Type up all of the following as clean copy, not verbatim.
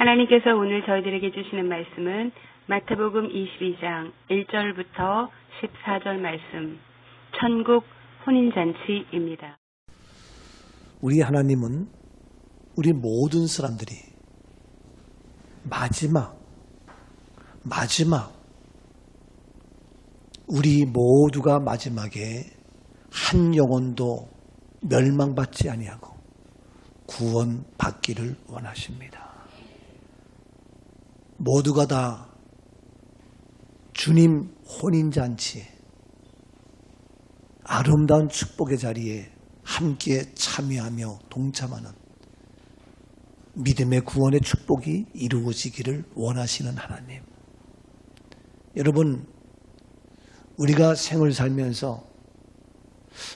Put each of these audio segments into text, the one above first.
하나님께서 오늘 저희들에게 주시는 말씀은 마태복음 22장 1절부터 14절 말씀, 천국 혼인잔치입니다. 우리 하나님은 우리 모든 사람들이 마지막 우리 모두가 마지막에 한 영혼도 멸망받지 아니하고 구원받기를 원하십니다. 모두가 다 주님 혼인잔치에 아름다운 축복의 자리에 함께 참여하며 동참하는 믿음의 구원의 축복이 이루어지기를 원하시는 하나님. 여러분, 우리가 생을 살면서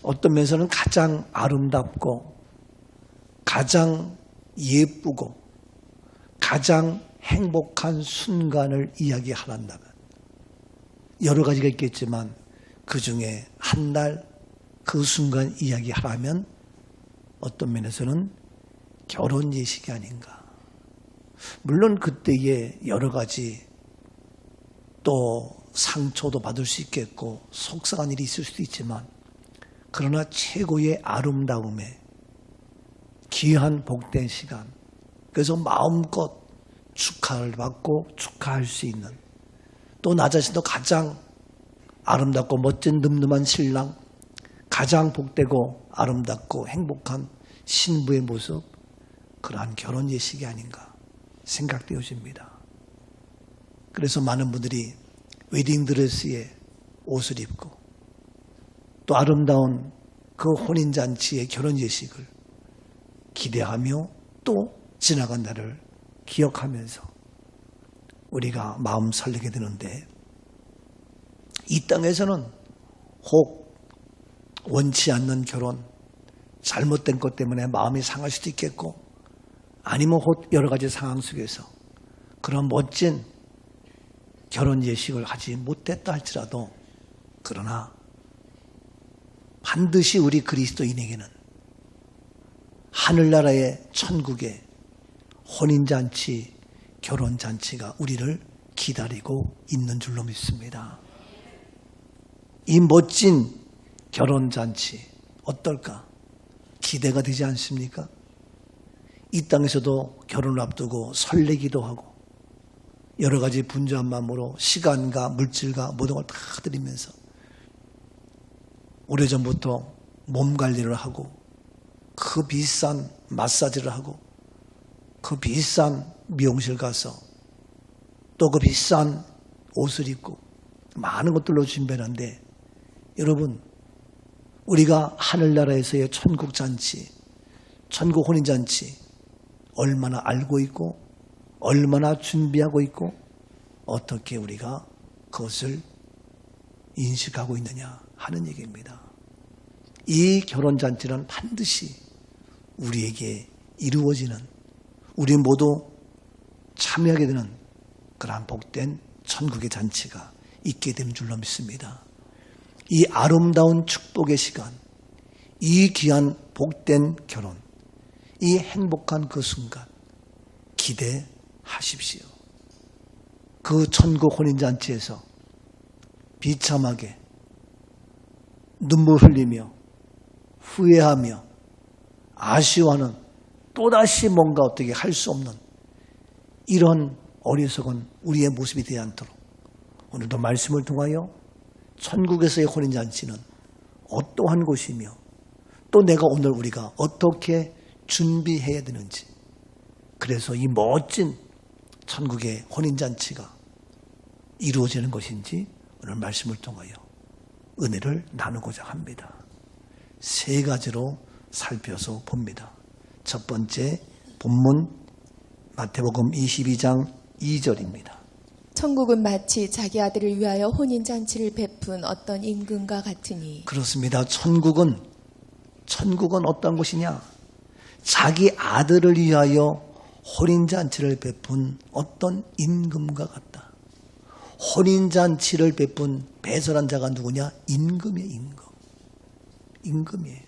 어떤 면에서는 가장 아름답고 가장 예쁘고 가장 행복한 순간을 이야기하란다면 여러 가지가 있겠지만 그 중에 한 날 그 순간 이야기하라면 어떤 면에서는 결혼 예식이 아닌가. 물론 그때에 여러 가지 또 상처도 받을 수 있겠고 속상한 일이 있을 수도 있지만 그러나 최고의 아름다움에 귀한 복된 시간, 그래서 마음껏 축하를 받고 축하할 수 있는, 또 나 자신도 가장 아름답고 멋진 늠름한 신랑, 가장 복되고 아름답고 행복한 신부의 모습, 그러한 결혼 예식이 아닌가 생각되어집니다. 그래서 많은 분들이 웨딩드레스에 옷을 입고 또 아름다운 그 혼인잔치의 결혼 예식을 기대하며 또 지나간 날을 기억하면서 우리가 마음 설레게 되는데, 이 땅에서는 혹 원치 않는 결혼, 잘못된 것 때문에 마음이 상할 수도 있겠고, 아니면 혹 여러 가지 상황 속에서 그런 멋진 결혼 예식을 하지 못했다 할지라도, 그러나 반드시 우리 그리스도인에게는 하늘나라의 천국의 혼인잔치, 결혼잔치가 우리를 기다리고 있는 줄로 믿습니다. 이 멋진 결혼잔치 어떨까? 기대가 되지 않습니까? 이 땅에서도 결혼을 앞두고 설레기도 하고 여러 가지 분주한 마음으로 시간과 물질과 모든 걸 다 드리면서 오래전부터 몸 관리를 하고 그 비싼 마사지를 하고 그 비싼 미용실 가서 또 그 비싼 옷을 입고 많은 것들로 준비하는데, 여러분, 우리가 하늘나라에서의 천국잔치, 천국 혼인잔치 얼마나 알고 있고 얼마나 준비하고 있고 어떻게 우리가 그것을 인식하고 있느냐 하는 얘기입니다. 이 결혼잔치는 반드시 우리에게 이루어지는, 우리 모두 참여하게 되는 그러한 복된 천국의 잔치가 있게 된 줄로 믿습니다. 이 아름다운 축복의 시간, 이 귀한 복된 결혼, 이 행복한 그 순간 기대하십시오. 그 천국 혼인잔치에서 비참하게 눈물 흘리며 후회하며 아쉬워하는, 또다시 뭔가 어떻게 할 수 없는 이런 어리석은 우리의 모습이 되지 않도록 오늘도 말씀을 통하여 천국에서의 혼인잔치는 어떠한 곳이며 또 내가 오늘 우리가 어떻게 준비해야 되는지, 그래서 이 멋진 천국의 혼인잔치가 이루어지는 것인지 오늘 말씀을 통하여 은혜를 나누고자 합니다. 세 가지로 살펴서 봅니다. 첫 번째 본문 마태복음 22장 2절입니다. 천국은 마치 자기 아들을 위하여 혼인잔치를 베푼 어떤 임금과 같으니. 그렇습니다. 천국은 어떤 곳이냐? 자기 아들을 위하여 혼인잔치를 베푼 어떤 임금과 같다. 혼인잔치를 베푼 배설한 자가 누구냐? 임금이에요. 임금이에요.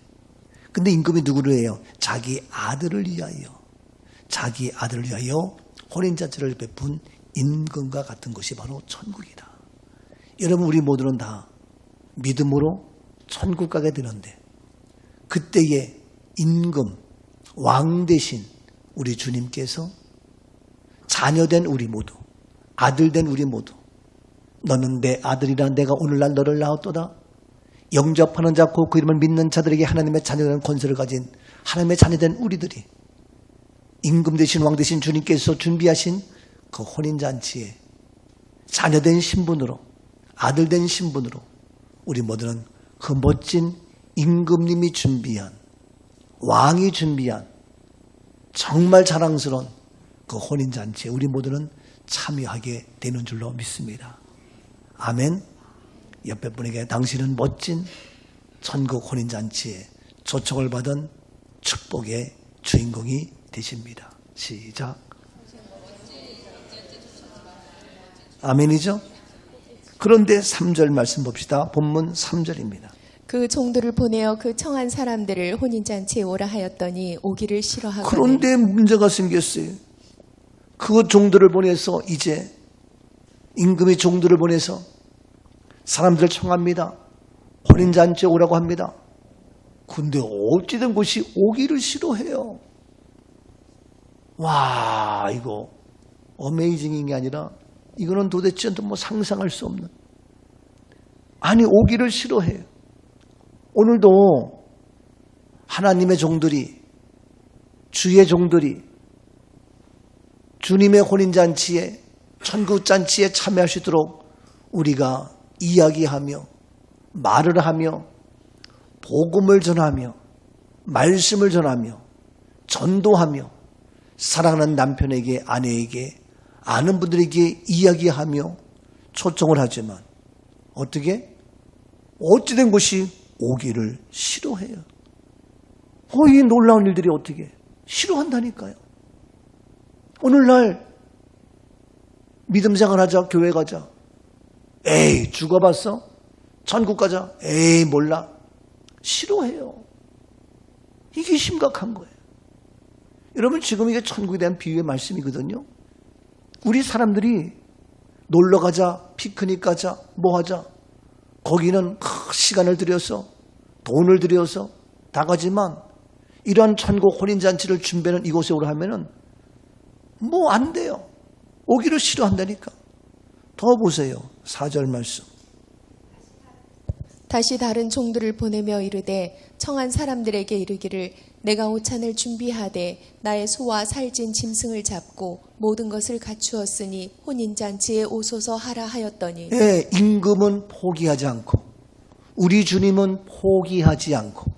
근데 임금이 누구를 해요? 자기 아들을 위하여 혼인잔치를 베푼 임금과 같은 것이 바로 천국이다. 여러분, 우리 모두는 다 믿음으로 천국 가게 되는데 그때의 임금, 왕 대신 우리 주님께서 자녀된 우리 모두, 아들된 우리 모두, 너는 내 아들이라 내가 오늘날 너를 낳았도다. 영접하는 자 곧 그 이름을 믿는 자들에게 하나님의 자녀라는 권세를 가진 하나님의 자녀된 우리들이 임금 대신 왕 대신 주님께서 준비하신 그 혼인잔치에 자녀된 신분으로, 아들된 신분으로 우리 모두는 그 멋진 임금님이 준비한, 왕이 준비한 정말 자랑스러운 그 혼인잔치에 우리 모두는 참여하게 되는 줄로 믿습니다. 아멘. 옆에 분에게 당신은 멋진 천국 혼인잔치에 초청을 받은 축복의 주인공이 되십니다. 시작. 아멘이죠? 그런데 3절 말씀 봅시다. 본문 3절입니다. 그 종들을 보내어 그 청한 사람들을 혼인잔치에 오라 하였더니 오기를 싫어하거늘. 그런데 문제가 생겼어요. 그 종들을 보내서 이제 임금이 종들을 보내서 사람들을 청합니다. 혼인잔치에 오라고 합니다. 근데 어찌된 곳이 오기를 싫어해요. 와, 이거 어메이징인 게 아니라 이거는 도대체 뭐 상상할 수 없는. 아니, 오기를 싫어해요. 오늘도 하나님의 종들이, 주의 종들이 주님의 혼인잔치에, 천국잔치에 참여할 수 있도록 우리가 이야기하며 말을 하며 복음을 전하며 말씀을 전하며 전도하며 사랑하는 남편에게, 아내에게, 아는 분들에게 이야기하며 초청을 하지만 어떻게? 어찌된 것이 오기를 싫어해요. 이 놀라운 일들이 어떻게? 싫어한다니까요. 오늘날 믿음 생활하자, 교회 가자. 에이, 죽어봤어? 천국 가자. 에이, 몰라. 싫어해요. 이게 심각한 거예요. 여러분, 지금 이게 천국에 대한 비유의 말씀이거든요. 우리 사람들이 놀러 가자, 피크닉 가자, 뭐 하자. 거기는 시간을 들여서, 돈을 들여서 다 가지만 이러한 천국 혼인잔치를 준비하는 이곳에 오라 하면은 뭐 안 돼요. 오기를 싫어한다니까. 더 보세요. 4절 말씀. 다시 다른 종들을 보내며 이르되 청한 사람들에게 이르기를 내가 오찬을 준비하되 나의 소와 살찐 짐승을 잡고 모든 것을 갖추었으니 혼인잔치에 오소서 하라 하였더니. 예, 임금은 포기하지 않고 우리 주님은 포기하지 않고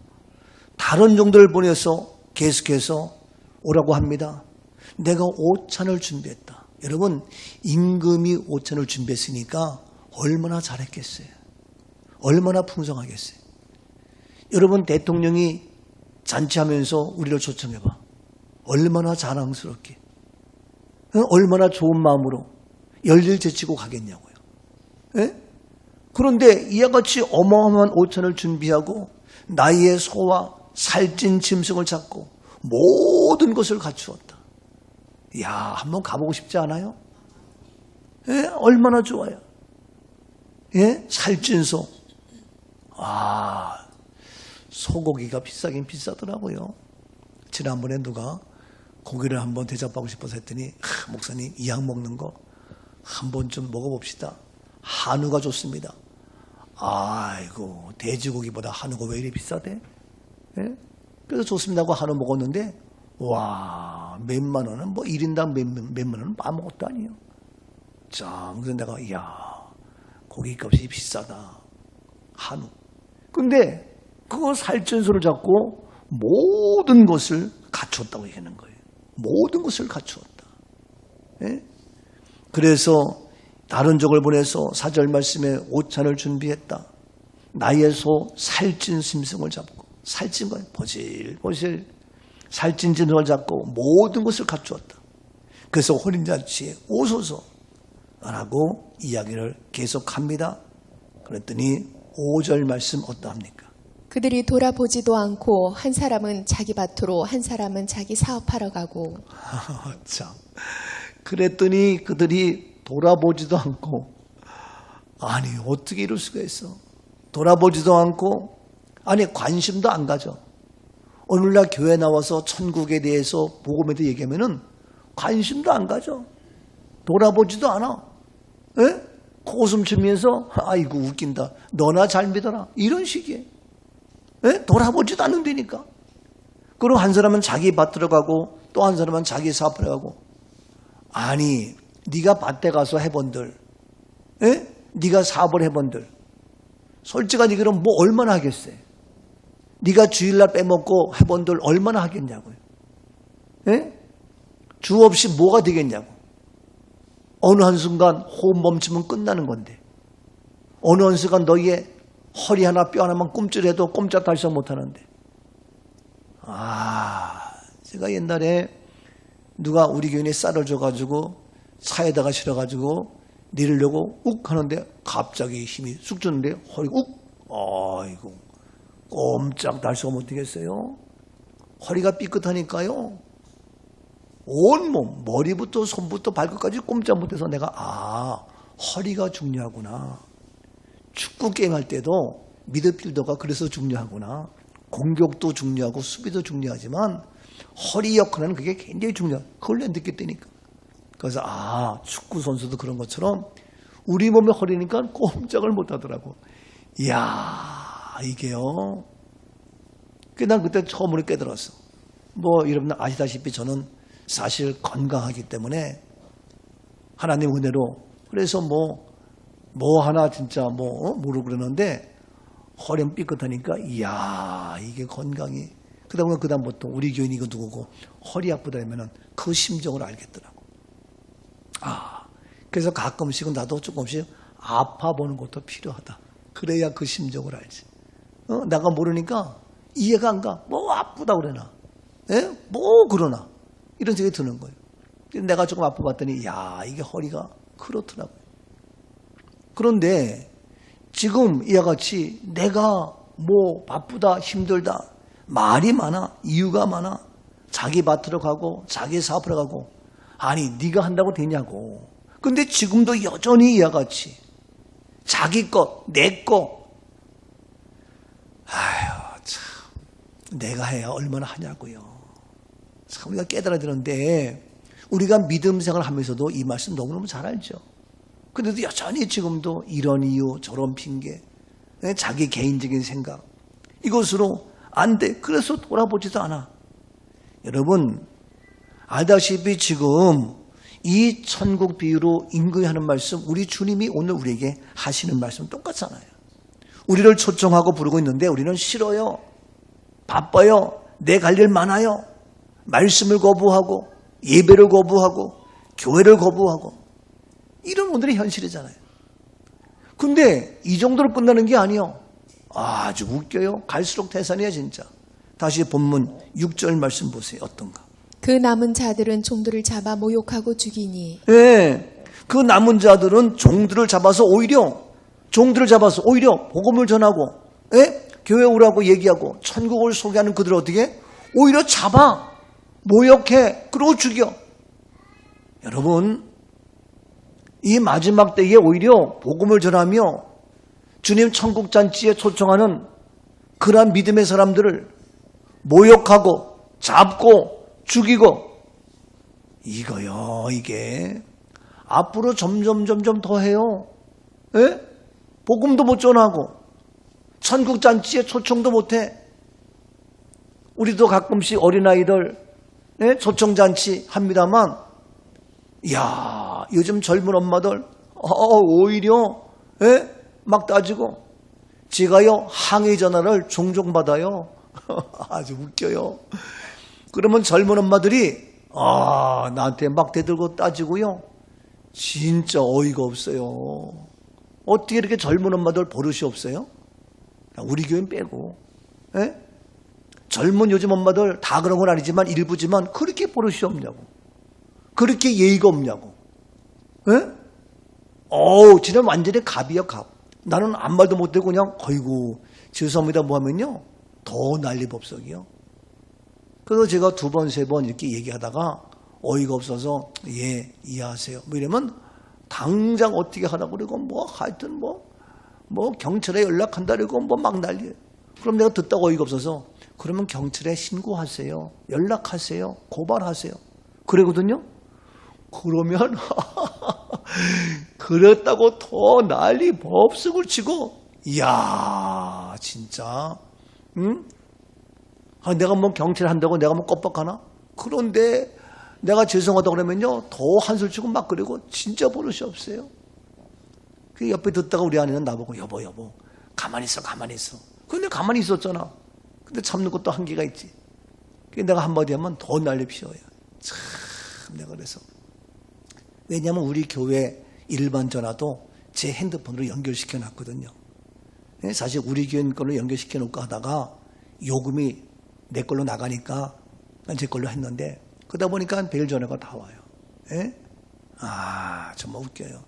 다른 종들을 보내서 계속해서 오라고 합니다. 내가 오찬을 준비했다. 여러분, 임금이 오찬을 준비했으니까 얼마나 잘했겠어요. 얼마나 풍성하겠어요. 여러분, 대통령이 잔치하면서 우리를 초청해봐. 얼마나 자랑스럽게, 얼마나 좋은 마음으로 열일 제치고 가겠냐고요. 예? 그런데 이와 같이 어마어마한 오찬을 준비하고 나의 소와 살찐 짐승을 잡고 모든 것을 갖추었다. 이야, 한번 가보고 싶지 않아요? 예? 얼마나 좋아요. 예? 살찐 소. 소고기가 비싸긴 비싸더라고요. 지난번에 누가 고기를 한번 대접하고 싶어서 했더니 목사님, 이 약 먹는 거 한번 좀 먹어봅시다. 한우가 좋습니다. 아이고, 돼지고기보다 한우가 왜 이리 비싸대? 예? 그래서 좋습니다 하고 한우 먹었는데 와, 몇만 원은 뭐 1인당 몇만 원은 아무것도 아니에요. 자, 그래서 내가 이야, 고기값이 비싸다. 한우. 근데 그거 살찐 소를 잡고 모든 것을 갖추었다고 얘기하는 거예요. 모든 것을 갖추었다. 예? 그래서 다른 족을 보내서 4절 말씀에 오찬을 준비했다. 나의 소 살찐 짐승을 잡고, 살찐 거예요. 보실보실 살찐 짐승을 잡고 모든 것을 갖추었다. 그래서 혼인잔치에 오소서 라고 이야기를 계속합니다. 그랬더니 5절 말씀 어떠합니까? 그들이 돌아보지도 않고 한 사람은 자기 밭으로 한 사람은 자기 사업하러 가고. 참, 그랬더니 그들이 돌아보지도 않고, 아니 어떻게 이럴 수가 있어. 돌아보지도 않고, 아니 관심도 안 가져. 오늘날 교회 나와서 천국에 대해서 복음에도 얘기하면은 관심도 안 가져. 돌아보지도 않아. 에? 코웃음 치면서 아이고 웃긴다. 너나 잘 믿어라. 이런 식이에요. 에? 돌아보지도 않는다니까. 그리고 한 사람은 자기 밭으로 가고 또 한 사람은 자기 사업을 가고. 아니 네가 밭에 가서 해본들, 에? 네가 사업을 해본들, 솔직하니 그럼 뭐 얼마나 하겠어요? 네가 주일날 빼먹고 해본들 얼마나 하겠냐고요. 에? 주 없이 뭐가 되겠냐고. 어느 한순간 호흡 멈추면 끝나는 건데, 어느 한순간 너희의 허리 하나 뼈 하나만 꿈찔해도 꼼짝달싹 못하는데. 제가 옛날에 누가 우리 교인에 쌀을 줘가지고 차에다가 실어가지고 내리려고 욱 하는데 갑자기 힘이 쑥 주는데 허리가 욱, 아이고 꼼짝달싹 못하겠어요. 허리가 삐끗하니까요. 온몸, 머리부터 손부터 발끝까지 꼼짝 못해서 내가 허리가 중요하구나. 축구 게임할 때도 미드필더가 그래서 중요하구나. 공격도 중요하고 수비도 중요하지만 허리 역할은 그게 굉장히 중요하다. 그걸 내가 느꼈다니까. 그래서 축구 선수도 그런 것처럼 우리 몸의 허리니까 꼼짝을 못하더라고. 이야, 이게요. 난 그때 처음으로 깨달았어. 뭐 여러분 아시다시피 저는 사실 건강하기 때문에 하나님 은혜로, 그래서 뭐 하나 진짜 모르고 그러는데 허리는 삐끗하니까 이야, 이게 건강이. 그다음부터 우리 교인이 이거 누구고 허리 아프다 하면은 그 심정을 알겠더라고. 그래서 가끔씩은 나도 조금씩 아파보는 것도 필요하다. 그래야 그 심정을 알지. 내가 모르니까 이해가 안 가. 뭐 아프다 그러나, 뭐 그러나, 이런 생각이 드는 거예요. 내가 조금 아파봤더니 야, 이게 허리가 그렇더라고요. 그런데 지금 이와 같이 내가 뭐 바쁘다, 힘들다, 말이 많아, 이유가 많아, 자기 밭으로 가고 자기 사업으로 가고, 아니 네가 한다고 되냐고. 근데 지금도 여전히 이와 같이 자기 것, 내 것, 참 내가 해야 얼마나 하냐고요. 참 우리가 깨달아야 되는데, 우리가 믿음 생활을 하면서도 이 말씀 너무너무 잘 알죠. 근데도 여전히 지금도 이런 이유 저런 핑계, 자기 개인적인 생각, 이것으로 안 돼. 그래서 돌아보지도 않아. 여러분 알다시피 지금 이 천국 비유로 임금이 하는 말씀, 우리 주님이 오늘 우리에게 하시는 말씀 똑같잖아요. 우리를 초청하고 부르고 있는데 우리는 싫어요. 바빠요. 내 갈 일 많아요. 말씀을 거부하고 예배를 거부하고 교회를 거부하고, 이런 오늘의 현실이잖아요. 근데 이 정도로 끝나는 게 아니요. 아주 웃겨요. 갈수록 태산이야 진짜. 다시 본문 6절 말씀 보세요. 어떤가? 그 남은 자들은 종들을 잡아 모욕하고 죽이니. 네, 그 남은 자들은 종들을 잡아서 오히려 복음을 전하고, 교회 오라고 얘기하고 천국을 소개하는 그들을 어떻게 오히려 잡아 모욕해, 그러고 죽여. 여러분, 이 마지막 때에 오히려 복음을 전하며 주님 천국 잔치에 초청하는 그러한 믿음의 사람들을 모욕하고 잡고 죽이고, 이거요, 이게 앞으로 점점 더 해요. 복음도 못 전하고 천국 잔치에 초청도 못해. 우리도 가끔씩 어린아이들 초청잔치 합니다만, 이야, 요즘 젊은 엄마들 오히려 막 따지고, 제가요 항의 전화를 종종 받아요. 아주 웃겨요. 그러면 젊은 엄마들이 나한테 막 대들고 따지고요. 진짜 어이가 없어요. 어떻게 이렇게 젊은 엄마들 버릇이 없어요? 우리 교인 빼고. 젊은 요즘 엄마들 다 그런 건 아니지만 일부지만 그렇게 버릇이 없냐고. 그렇게 예의가 없냐고. 진짜 완전히 갑이야, 갑. 나는 아무 말도 못하고 그냥 어이구 죄송합니다 뭐 하면요 더 난리법석이요. 그래서 제가 2번 3번 이렇게 얘기하다가 어이가 없어서 예, 이해하세요. 뭐 이러면 당장 어떻게 하라고 그러고 뭐 하여튼 뭐 경찰에 연락한다 그러고 뭐 막 난리예요. 그럼 내가 듣다가 어이가 없어서 그러면 경찰에 신고하세요. 연락하세요. 고발하세요. 그러거든요. 그러면 그랬다고 더 난리 법석을 치고 이야 진짜 응? 내가 뭐 경찰 한다고 내가 뭐 껍박하나? 그런데 내가 죄송하다고 그러면요 더 한술 치고 막 그러고 진짜 버릇이 없어요. 그 옆에 듣다가 우리 아내는 나보고 여보 가만히 있어. 근데 가만히 있었잖아. 근데 참는 것도 한계가 있지. 내가 한마디 하면 더 난리 피워요. 참 내가 그래서 왜냐하면 우리 교회 일반 전화도 제 핸드폰으로 연결시켜 놨거든요. 사실 우리 교회 걸로 연결시켜 놓고 하다가 요금이 내 걸로 나가니까 제 걸로 했는데 그러다 보니까 매일 전화가 다 와요. 예? 정말 웃겨요.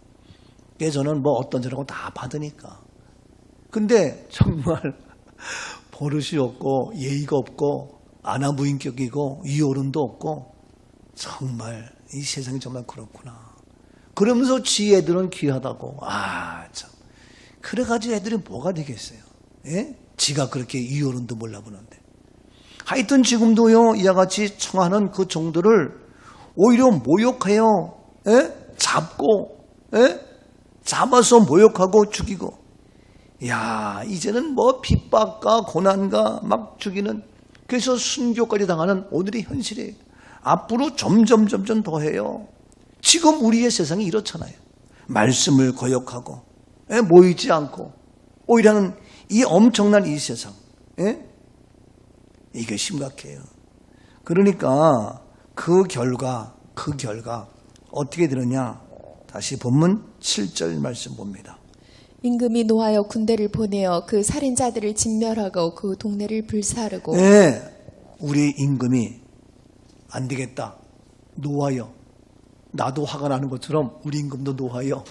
그래서 저는 뭐 어떤 전화고 다 받으니까. 근데 정말 버릇이 없고 예의가 없고 아나무인격이고 이어른도 없고 정말 이 세상이 정말 그렇구나. 그러면서 지 애들은 귀하다고. 참. 그래가지고 애들이 뭐가 되겠어요. 예? 지가 그렇게 이어른도 몰라보는데. 하여튼 지금도요 이와 같이 청하는 그 종들을 오히려 모욕해요. 예? 잡고 잡아서 모욕하고 죽이고. 야 이제는 뭐 핍박과 고난과 막 죽이는 그래서 순교까지 당하는 오늘의 현실이에요. 앞으로 점점 더해요. 지금 우리의 세상이 이렇잖아요. 말씀을 거역하고 모이지 않고 오히려는 이 엄청난 이 세상. 이게 심각해요. 그러니까 그 결과 어떻게 되느냐. 다시 본문 7절 말씀 봅니다. 임금이 노하여 군대를 보내어 그 살인자들을 진멸하고 그 동네를 불사르고. 네, 우리 임금이 안 되겠다. 노하여. 나도 화가 나는 것처럼 우리 임금도 노하여.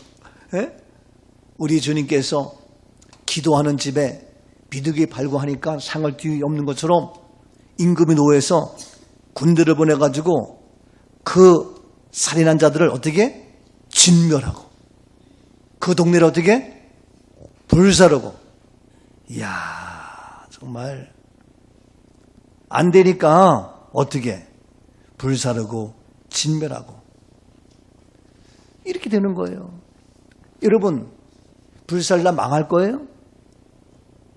우리 주님께서 기도하는 집에 비둘기 발구하니까 상을 뒤엎는 것처럼 임금이 노해서 군대를 보내가지고 그 살인한 자들을 어떻게 진멸하고 그 동네를 어떻게 불사르고. 이야 정말 안 되니까 어떻게 불사르고 진멸하고 이렇게 되는 거예요. 여러분 불살라 망할 거예요?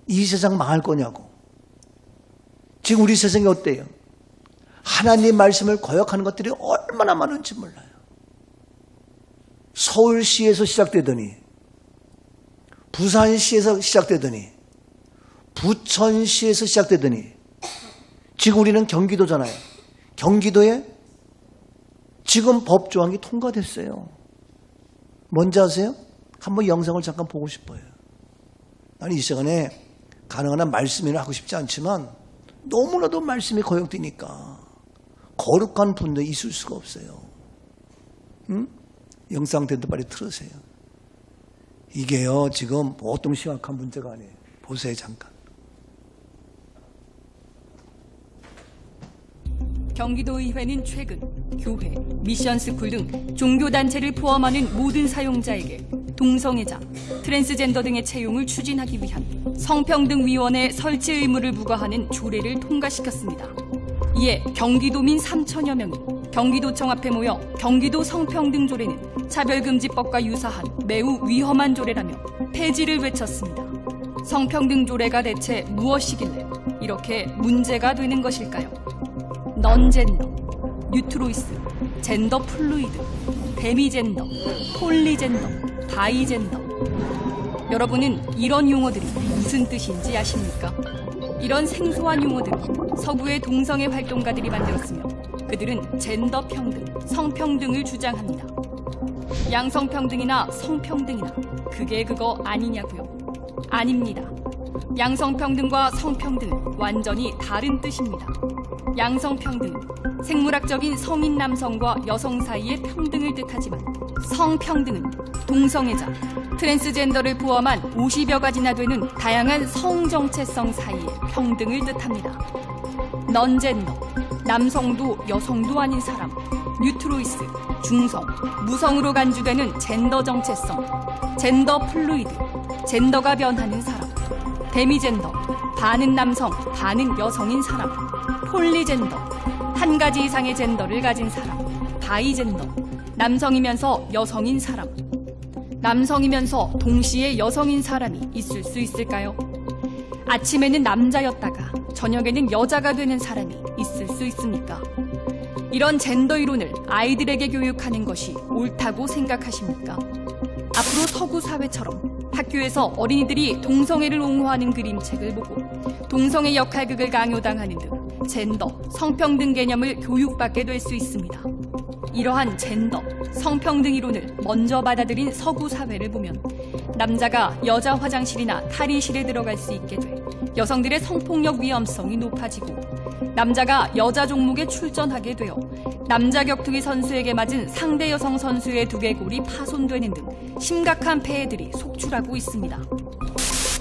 이 세상 망할 거냐고. 지금 우리 세상이 어때요? 하나님 말씀을 거역하는 것들이 얼마나 많은지 몰라요. 서울시에서 시작되더니 부산시에서 시작되더니 부천시에서 시작되더니 지금 우리는 경기도잖아요. 경기도에 지금 법조항이 통과됐어요. 뭔지 아세요? 한번 영상을 잠깐 보고 싶어요. 나는 이 시간에 가능한 한 말씀이나 하고 싶지 않지만 너무나도 말씀이 거역되니까 거룩한 분도 있을 수가 없어요. 응? 영상 된도 빨리 틀으세요. 이게요 지금 보통 심각한 문제가 아니에요. 보세요 잠깐. 경기도의회는 최근 교회, 미션스쿨 등 종교단체를 포함하는 모든 사용자에게 동성애자, 트랜스젠더 등의 채용을 추진하기 위한 성평등위원회 설치 의무를 부과하는 조례를 통과시켰습니다. 이에 경기도민 3천여 명이 경기도청 앞에 모여 경기도 성평등조례는 차별금지법과 유사한 매우 위험한 조례라며 폐지를 외쳤습니다. 성평등조례가 대체 무엇이길래 이렇게 문제가 되는 것일까요? 넌젠더, 뉴트로이스, 젠더 플루이드, 데미젠더, 폴리젠더, 바이젠더. 여러분은 이런 용어들이 무슨 뜻인지 아십니까? 이런 생소한 용어들은 서구의 동성애 활동가들이 만들었으며 그들은 젠더 평등, 성평등을 주장합니다. 양성평등이나 성평등이나 그게 그거 아니냐고요? 아닙니다. 양성평등과 성평등은 완전히 다른 뜻입니다. 양성평등은 생물학적인 성인 남성과 여성 사이의 평등을 뜻하지만 성평등은 동성애자, 트랜스젠더를 포함한 50여 가지나 되는 다양한 성정체성 사이의 평등을 뜻합니다. 넌젠더, 남성도 여성도 아닌 사람, 뉴트로이스, 중성, 무성으로 간주되는 젠더 정체성, 젠더 플루이드, 젠더가 변하는 사람, 데미젠더, 반은 남성, 반은 여성인 사람, 폴리젠더, 한 가지 이상의 젠더를 가진 사람, 바이젠더, 남성이면서 여성인 사람, 남성이면서 동시에 여성인 사람이 있을 수 있을까요? 아침에는 남자였다가 저녁에는 여자가 되는 사람이 있을 수 있습니까? 이런 젠더 이론을 아이들에게 교육하는 것이 옳다고 생각하십니까? 앞으로 서구 사회처럼 학교에서 어린이들이 동성애를 옹호하는 그림책을 보고 동성애 역할극을 강요당하는 등 젠더, 성평등 개념을 교육받게 될 수 있습니다. 이러한 젠더, 성평등 이론을 먼저 받아들인 서구 사회를 보면 남자가 여자 화장실이나 탈의실에 들어갈 수 있게 돼 여성들의 성폭력 위험성이 높아지고 남자가 여자 종목에 출전하게 되어 남자 격투기 선수에게 맞은 상대 여성 선수의 두개골이 파손되는 등 심각한 폐해들이 속출하고 있습니다.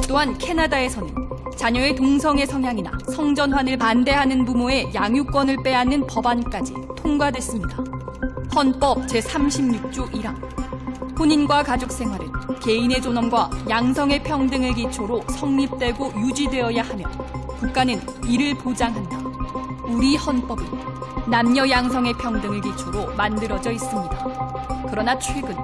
또한 캐나다에서는 자녀의 동성애 성향이나 성전환을 반대하는 부모의 양육권을 빼앗는 법안까지 통과됐습니다. 헌법 제36조 1항 혼인과 가족생활은 개인의 존엄과 양성의 평등을 기초로 성립되고 유지되어야 하며 국가는 이를 보장한다. 우리 헌법은 남녀 양성의 평등을 기초로 만들어져 있습니다. 그러나 최근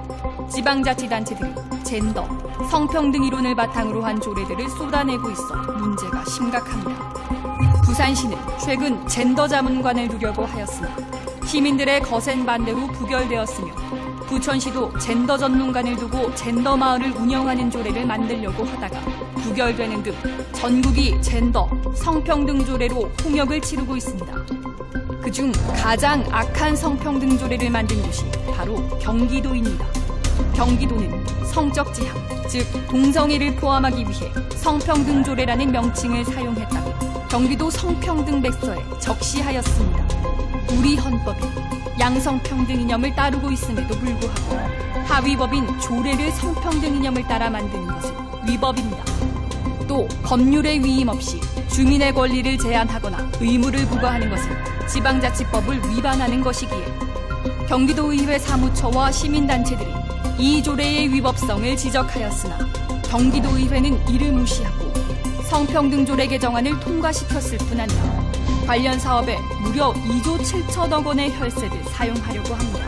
지방자치단체들이 젠더, 성평등 이론을 바탕으로 한 조례들을 쏟아내고 있어 문제가 심각합니다. 부산시는 최근 젠더 자문관을 두려고 하였으나 시민들의 거센 반대로 부결되었으며 부천시도 젠더 전문관을 두고 젠더 마을을 운영하는 조례를 만들려고 하다가 부결되는 등 전국이 젠더, 성평등 조례로 홍역을 치르고 있습니다. 그중 가장 악한 성평등 조례를 만든 곳이 바로 경기도입니다. 경기도는 성적 지향, 즉 동성애를 포함하기 위해 성평등 조례라는 명칭을 사용했다고 경기도 성평등백서에 적시하였습니다. 우리 헌법이 양성평등 이념을 따르고 있음에도 불구하고 하위법인 조례를 성평등 이념을 따라 만드는 것은 위법입니다. 또 법률의 위임 없이 주민의 권리를 제한하거나 의무를 부과하는 것은 지방자치법을 위반하는 것이기에 경기도의회 사무처와 시민단체들이 이 조례의 위법성을 지적하였으나 경기도의회는 이를 무시하고 성평등 조례 개정안을 통과시켰을 뿐 아니라 관련 사업에 무려 2조 7천억 원의 혈세를 사용하려고 합니다.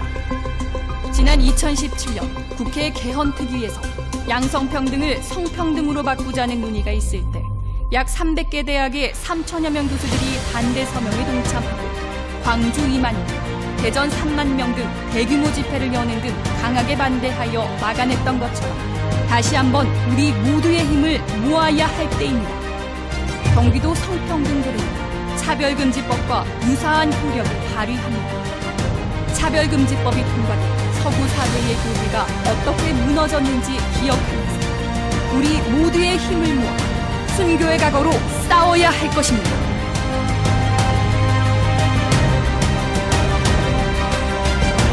지난 2017년 국회 개헌특위에서 양성평등을 성평등으로 바꾸자는 논의가 있을 때 약 300개 대학의 3천여 명 교수들이 반대 서명에 동참하고 광주 2만 명, 대전 3만 명 등 대규모 집회를 여는 등 강하게 반대하여 막아냈던 것처럼 다시 한번 우리 모두의 힘을 모아야 할 때입니다. 경기도 성평등 조례는 차별금지법과 유사한 효력을 발휘합니다. 차별금지법이 통과돼 서구 사회의 교회가 어떻게 무너졌는지 기억하면서 우리 모두의 힘을 모아 순교의 각오로 싸워야 할 것입니다.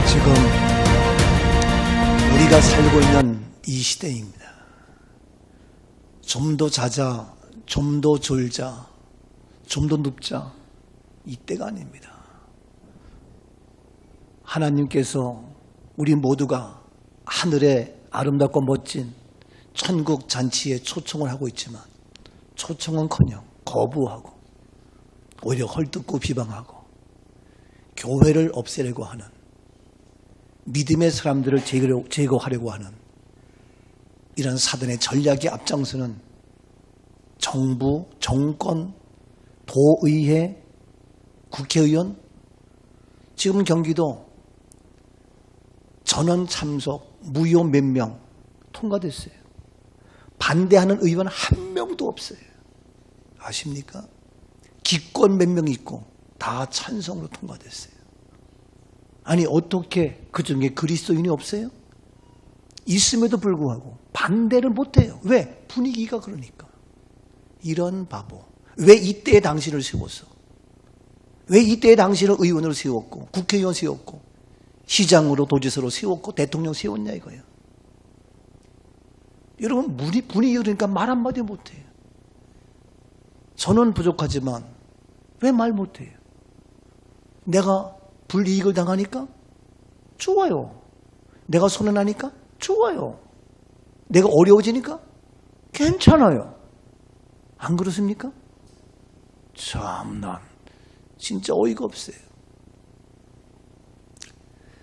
지금 우리가 살고 있는 이 시대입니다. 좀 더 자자, 좀 더 졸자, 좀 더 눕자, 이때가 아닙니다. 하나님께서 우리 모두가 하늘의 아름답고 멋진 천국 잔치에 초청을 하고 있지만 초청은커녕 거부하고 오히려 헐뜯고 비방하고 교회를 없애려고 하는 믿음의 사람들을 제거하려고 하는 이런 사단의 전략에 앞장서는 정부, 정권, 도의회, 국회의원, 지금 경기도 전원 참석 무효 몇 명 통과됐어요. 반대하는 의원 한 명도 없어요. 아십니까? 기권 몇 명 있고 다 찬성으로 통과됐어요. 아니 어떻게 그중에 그리스도인이 없어요? 있음에도 불구하고 반대를 못해요. 왜? 분위기가 그러니까. 이런 바보. 왜 이때에 당신을 세웠어? 왜 이때에 당신을 의원으로 세웠고 국회의원 세웠고 시장으로 도지사로 세웠고 대통령 세웠냐 이거예요. 여러분 분위기 그러니까 말 한마디 못해요. 저는 부족하지만 왜 말 못해요? 내가 불이익을 당하니까? 좋아요. 내가 손해나니까 좋아요. 내가 어려워지니까 괜찮아요. 안 그렇습니까? 참, 난 진짜 어이가 없어요.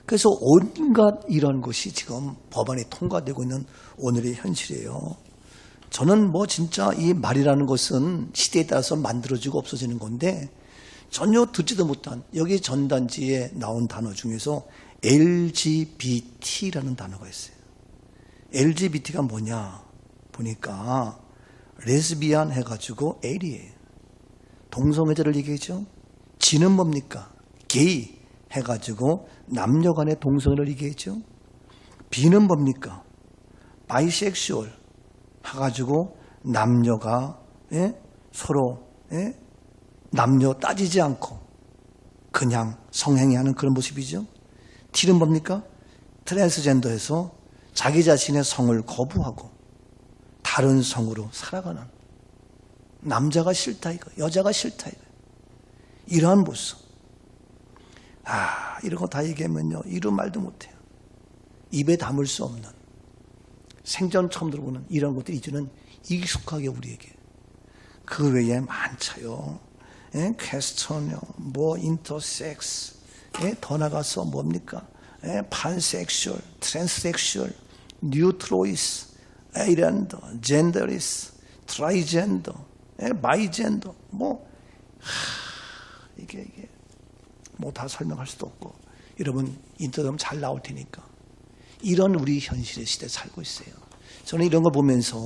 그래서 온갖 이런 것이 지금 법안이 통과되고 있는 오늘의 현실이에요. 저는 뭐 진짜 이 말이라는 것은 시대에 따라서 만들어지고 없어지는 건데 전혀 듣지도 못한 여기 전단지에 나온 단어 중에서 LGBT라는 단어가 있어요. LGBT가 뭐냐 보니까 레즈비안 해가지고 L이에요. 동성애자를 얘기하죠. G는 뭡니까? 게이 해가지고 남녀 간의 동성애를 얘기했죠. B는 뭡니까? 바이섹슈얼 해가지고 남녀가 서로 남녀 따지지 않고 그냥 성행위하는 그런 모습이죠. T는 뭡니까? 트랜스젠더에서 자기 자신의 성을 거부하고 다른 성으로 살아가는 남자가 싫다 이거, 여자가 싫다 이거. 이러한 모습. 이런 거 다 얘기하면요, 이런 말도 못해요. 입에 담을 수 없는, 생전 처음 들어보는 이런 것들이 이제는 익숙하게 우리에게. 그 외에 많죠. 퀘스천요, 뭐 인터섹스, 더 나가서 뭡니까? 판섹슈얼, 트랜스섹슈얼, 뉴트로이스, 에이랜더, 젠더리스, 트라이젠더, 바이젠더, 이게 뭐 다 설명할 수도 없고, 여러분 인터넷 잘 나올 테니까. 이런 우리 현실의 시대에 살고 있어요. 저는 이런 걸 보면서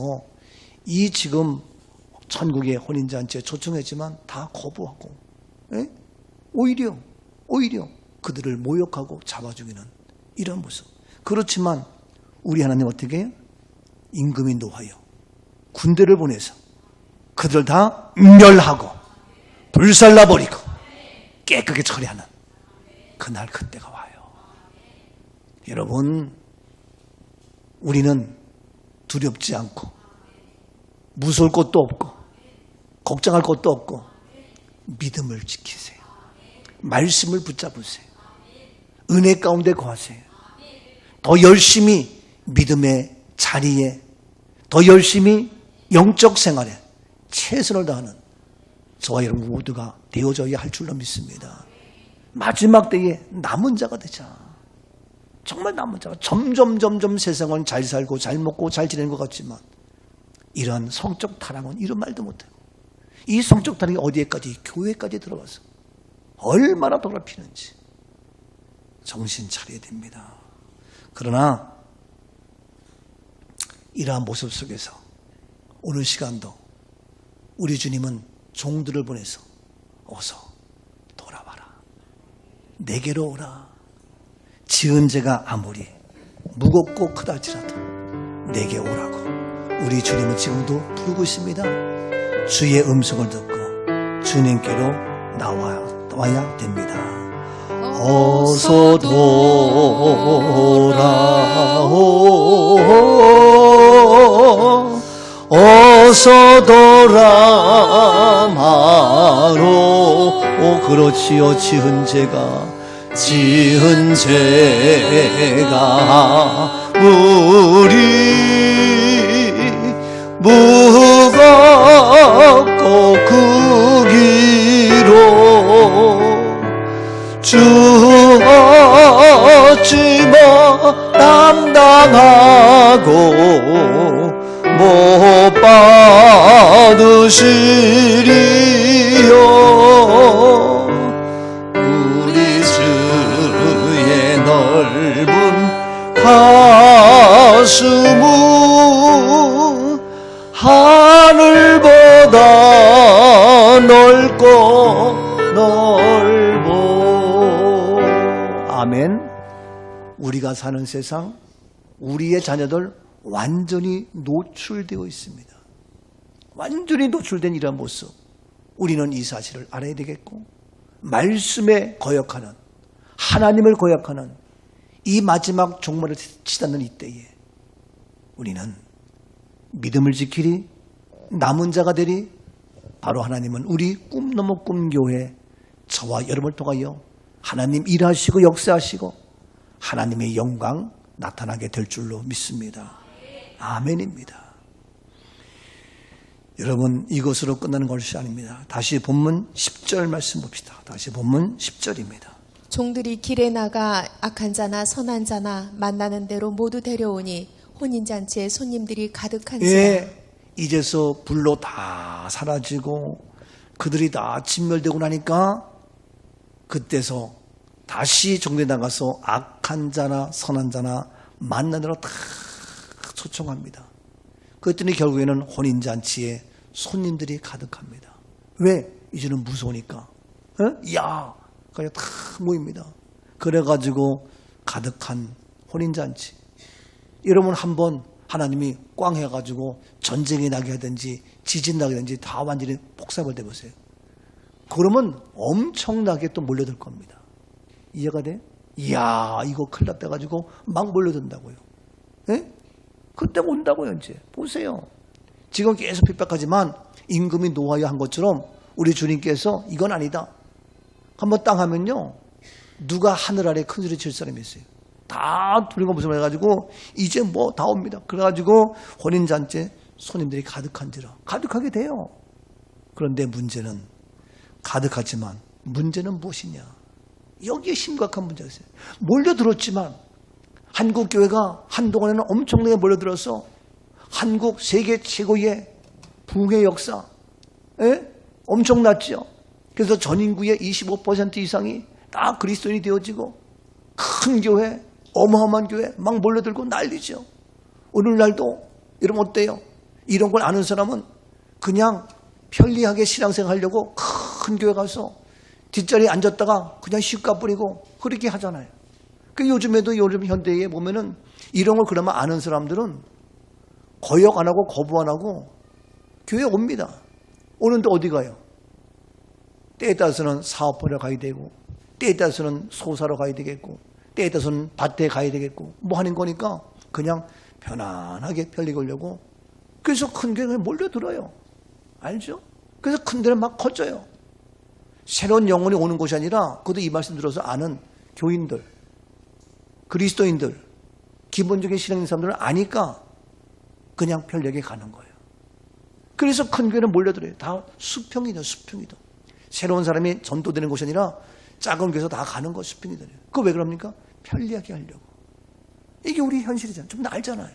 이 지금 천국의 혼인잔치에 초청했지만 다 거부하고, 오히려 그들을 모욕하고 잡아 죽이는 이런 모습. 그렇지만 우리 하나님 어떻게 해요? 임금이 노하여 군대를 보내서 그들을 다 멸하고 불살라버리고 깨끗하게 처리하는 그날 그때가 와요. 여러분, 우리는 두렵지 않고 무서울 것도 없고 걱정할 것도 없고 믿음을 지키세요. 말씀을 붙잡으세요. 은혜 가운데 거하세요. 더 열심히 믿음의 자리에, 더 열심히 영적 생활에 최선을 다하는 저와 여러분 모두가 되어져야 할 줄로 믿습니다. 마지막 때에 남은 자가 되자. 정말 남은 자가. 점점 세상은 잘 살고 잘 먹고 잘 지내는 것 같지만 이런 성적 타락은 이런 말도 못해요. 이 성적 타락이 어디에까지? 교회까지 들어가서 얼마나 더럽히는지 정신 차려야 됩니다. 그러나 이러한 모습 속에서 오늘 시간도 우리 주님은 종들을 보내서 어서 돌아와라. 내게로 오라. 지은 죄가 아무리 무겁고 크다할지라도 내게 오라고 우리 주님은 지금도 부르고 있습니다. 주의 음성을 듣고 주님께로 나와야 됩니다. 어서 돌아오, 어서 돌아마로. 오, 그렇지요. 지은 죄가 무리 무겁고 그 길로 주 어찌 담당하고 못 받으시리요. 우리 주의 넓은 가슴은 하늘보다 넓고 넓어. 아멘. 우리가 사는 세상, 우리의 자녀들 완전히 노출되어 있습니다. 완전히 노출된 이러한 모습, 우리는 이 사실을 알아야 되겠고, 말씀에 거역하는, 하나님을 거역하는 이 마지막 종말을 치닫는 이때에 우리는 믿음을 지키리, 남은 자가 되리. 바로 하나님은 우리 꿈 넘어 꿈교회 저와 여러분을 통하여 하나님 일하시고 역사하시고 하나님의 영광 나타나게 될 줄로 믿습니다. 아멘입니다. 여러분, 이것으로 끝나는 것이 아닙니다. 다시 본문 10절 말씀 봅시다. 다시 본문 10절입니다. 종들이 길에 나가 악한 자나 선한 자나 만나는 대로 모두 데려오니 혼인잔치에 손님들이 가득한지라. 예, 이제서 불로 다 사라지고 그들이 다 진멸되고 나니까 그때서 다시 종들이 나가서 악한 자나 선한 자나 만나는 대로 다 초청합니다. 그랬더니 결국에는 혼인잔치에 손님들이 가득합니다. 왜? 이제는 무서우니까. 야, 그냥 다 모입니다. 그래가지고 가득한 혼인잔치. 여러분 한번 하나님이 꽝 해가지고 전쟁이 나게 하든지 지진 나게 하든지 다 완전히 폭삭을 대보세요. 그러면 엄청나게 또 몰려들 겁니다. 이해가 돼? 이야, 이거 큰일 났다 해가지고 막 몰려든다고요. 예? 그때 온다고요, 이제. 보세요. 지금 계속 핍박하지만 임금이 노하여 한 것처럼 우리 주님께서 이건 아니다. 한번 땅 하면요. 누가 하늘 아래 큰 소리 칠 사람이 있어요. 다 두리고 무슨 말 해가지고 이제 뭐 다 옵니다. 그래가지고 혼인잔치에 손님들이 가득한지라. 가득하게 돼요. 그런데 문제는 가득하지만 문제는 무엇이냐. 여기에 심각한 문제가 있어요. 몰려들었지만 한국 교회가 한동안에는 엄청나게 몰려들어서 한국 세계 최고의 부흥의 역사 엄청났죠. 그래서 전 인구의 25% 이상이 다 그리스도인이 되어지고 큰 교회, 어마어마한 교회 막 몰려들고 난리죠. 오늘날도 여러분 어때요? 이런 걸 아는 사람은 그냥 편리하게 신앙생활 하려고 큰 교회 가서 뒷자리에 앉았다가 그냥 시가 뿌리고 그렇게 하잖아요. 그 요즘에도 요즘 현대에 보면은 이런 걸 그러면 아는 사람들은 거역 안 하고 거부 안 하고 교회 옵니다. 오는데 어디 가요? 때에 따라서는 사업하러 가야 되고 때에 따라서는 소사로 가야 되겠고 때에 따라서는 밭에 가야 되겠고 뭐 하는 거니까 그냥 편안하게 편리 걸려고 그래서 큰 교회에 몰려들어요. 알죠? 그래서 큰 데는 막 커져요. 새로운 영혼이 오는 곳이 아니라 그것도 이 말씀 들어서 아는 교인들, 그리스도인들, 기본적인 신앙인 사람들은 아니까 그냥 편리하게 가는 거예요. 그래서 큰 교회는 몰려들어요. 다 수평이다, 수평이다. 새로운 사람이 전도되는 곳이 아니라 작은 교회에서 다 가는 거 수평이다. 그거 왜 그럽니까? 편리하게 하려고. 이게 우리 현실이잖아요. 좀 알잖아요.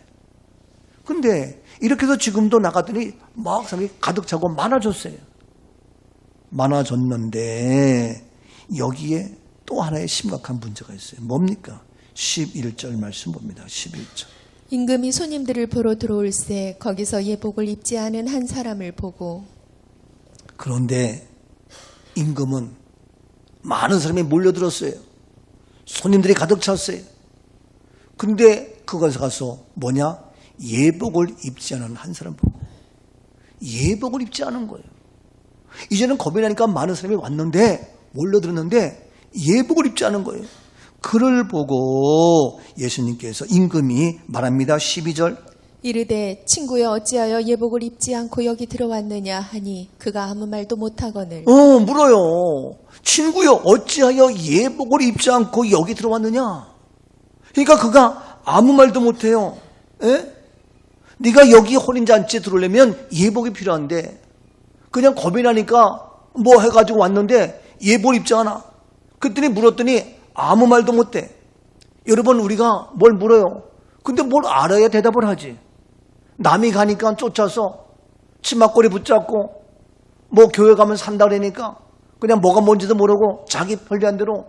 근데 이렇게 해서 지금도 나갔더니 막 사람이 가득 차고 많아졌어요. 많아졌는데 여기에 또 하나의 심각한 문제가 있어요. 뭡니까? 11절 말씀 봅니다. 11절. 임금이 손님들을 보러 들어올새 거기서 예복을 입지 않은 한 사람을 보고. 그런데 임금은 많은 사람이 몰려들었어요. 손님들이 가득 찼어요. 근데 그곳에 가서 뭐냐? 예복을 입지 않은 한 사람 보고. 예복을 입지 않은 거예요. 이제는 겁이 나니까 많은 사람이 왔는데 몰려들었는데 예복을 입지 않은 거예요. 그를 보고 예수님께서 임금이 말합니다. 12절. 이르되 친구여 어찌하여 예복을 입지 않고 여기 들어왔느냐 하니 그가 아무 말도 못하거늘. 물어요. 친구여 어찌하여 예복을 입지 않고 여기 들어왔느냐. 그러니까 그가 아무 말도 못해요. 에? 네가 여기 혼인잔치에 들어오려면 예복이 필요한데 그냥 겁이 나니까 뭐 해가지고 왔는데 예복을 입지 않아. 그랬더니 물었더니 아무 말도 못해. 여러분 우리가 뭘 물어요. 근데 뭘 알아야 대답을 하지. 남이 가니까 쫓아서 치맛꼬리 붙잡고 뭐 교회 가면 산다 그러니까 그냥 뭐가 뭔지도 모르고 자기 편리한 대로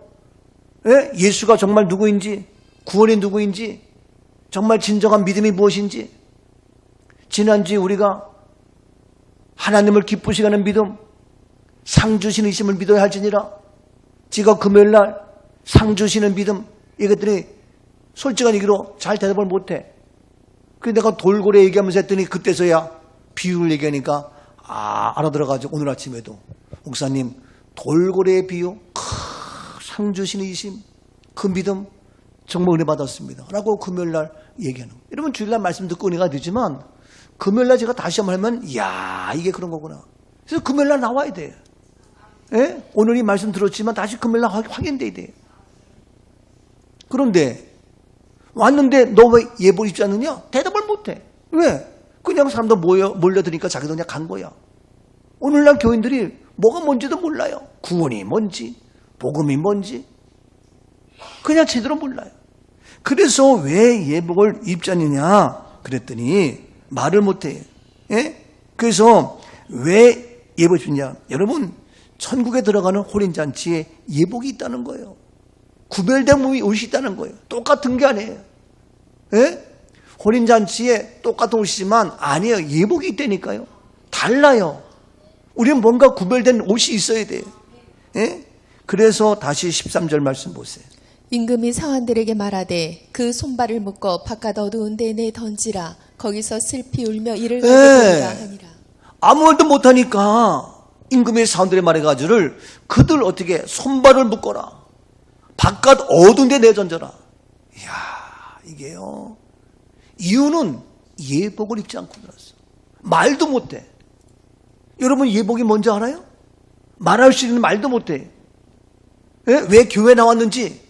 예수가 정말 누구인지 구원이 누구인지 정말 진정한 믿음이 무엇인지 지난주에 우리가 하나님을 기쁘시게 하는 믿음 상 주시는 이심을 믿어야 할지니라 지가 금요일날 상 주시는 믿음 이것들이 솔직한 얘기로 잘 대답을 못해. 그래서 내가 돌고래 얘기하면서 했더니 그때서야 비유를 얘기하니까 알아들어가지고 오늘 아침에도 목사님 돌고래의 비유 상 주시는 이심 그 믿음 정말 은혜 받았습니다 라고 금요일날 얘기하는 거예요. 여러분 주일날 말씀 듣고 은혜가 되지만 금요일날 제가 다시 한번 하면 이야 이게 그런 거구나. 그래서 금요일날 나와야 돼요. 예? 오늘 이 말씀 들었지만 다시 금요일날 확인돼야 돼요. 그런데 왔는데 너 왜 예복 입지 않느냐? 대답을 못해. 왜? 그냥 사람들 몰려드니까 자기도 그냥 간 거야. 오늘날 교인들이 뭐가 뭔지도 몰라요. 구원이 뭔지, 복음이 뭔지 그냥 제대로 몰라요. 그래서 왜 예복을 입지 않느냐 그랬더니 말을 못해. 예? 그래서 왜 예복을 입느냐? 여러분, 천국에 들어가는 혼인잔치에 예복이 있다는 거예요. 구별된 옷이 있다는 거예요. 똑같은 게 아니에요. 예? 혼인잔치에 똑같은 옷이지만 아니에요. 예복이 있다니까요. 달라요. 우리는 뭔가 구별된 옷이 있어야 돼요. 예? 그래서 다시 13절 말씀 보세요. 임금이 사환들에게 말하되 그 손발을 묶어 바깥 어두운 데에 던지라. 거기서 슬피 울며 이를 가게 되리라 하니라. 아무 말도 못하니까 임금의 사원들의 말해가지고를 그들 어떻게 손발을 묶어라. 바깥 어두운 데 내던져라. 이야, 이게요. 이유는 예복을 입지 않고 들었어. 말도 못해. 여러분 예복이 뭔지 알아요? 말할 수 있는 말도 못해. 왜 교회 나왔는지,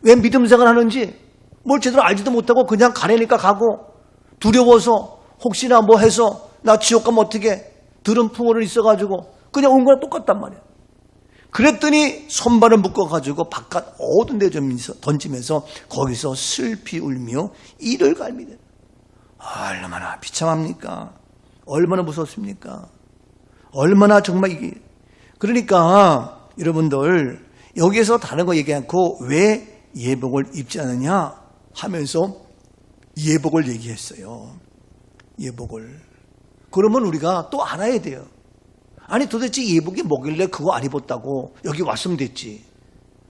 왜 믿음 생활하는지 뭘 제대로 알지도 못하고 그냥 가려니까 가고 두려워서 혹시나 뭐 해서 나 지옥 가면 어떻게 들은 풍어를 있어가지고 그냥 온 거랑 똑같단 말이야. 그랬더니 손발을 묶어가지고 바깥 어두운 데 던지면서 거기서 슬피 울며 이를 갈미대. 얼마나 비참합니까? 얼마나 무섭습니까? 얼마나 정말 이게. 그러니까 여러분들 여기에서 다른 거 얘기 않고 왜 예복을 입지 않느냐 하면서 예복을 얘기했어요. 예복을. 그러면 우리가 또 알아야 돼요. 아니 도대체 예복이 뭐길래 그거 안 입었다고 여기 왔으면 됐지.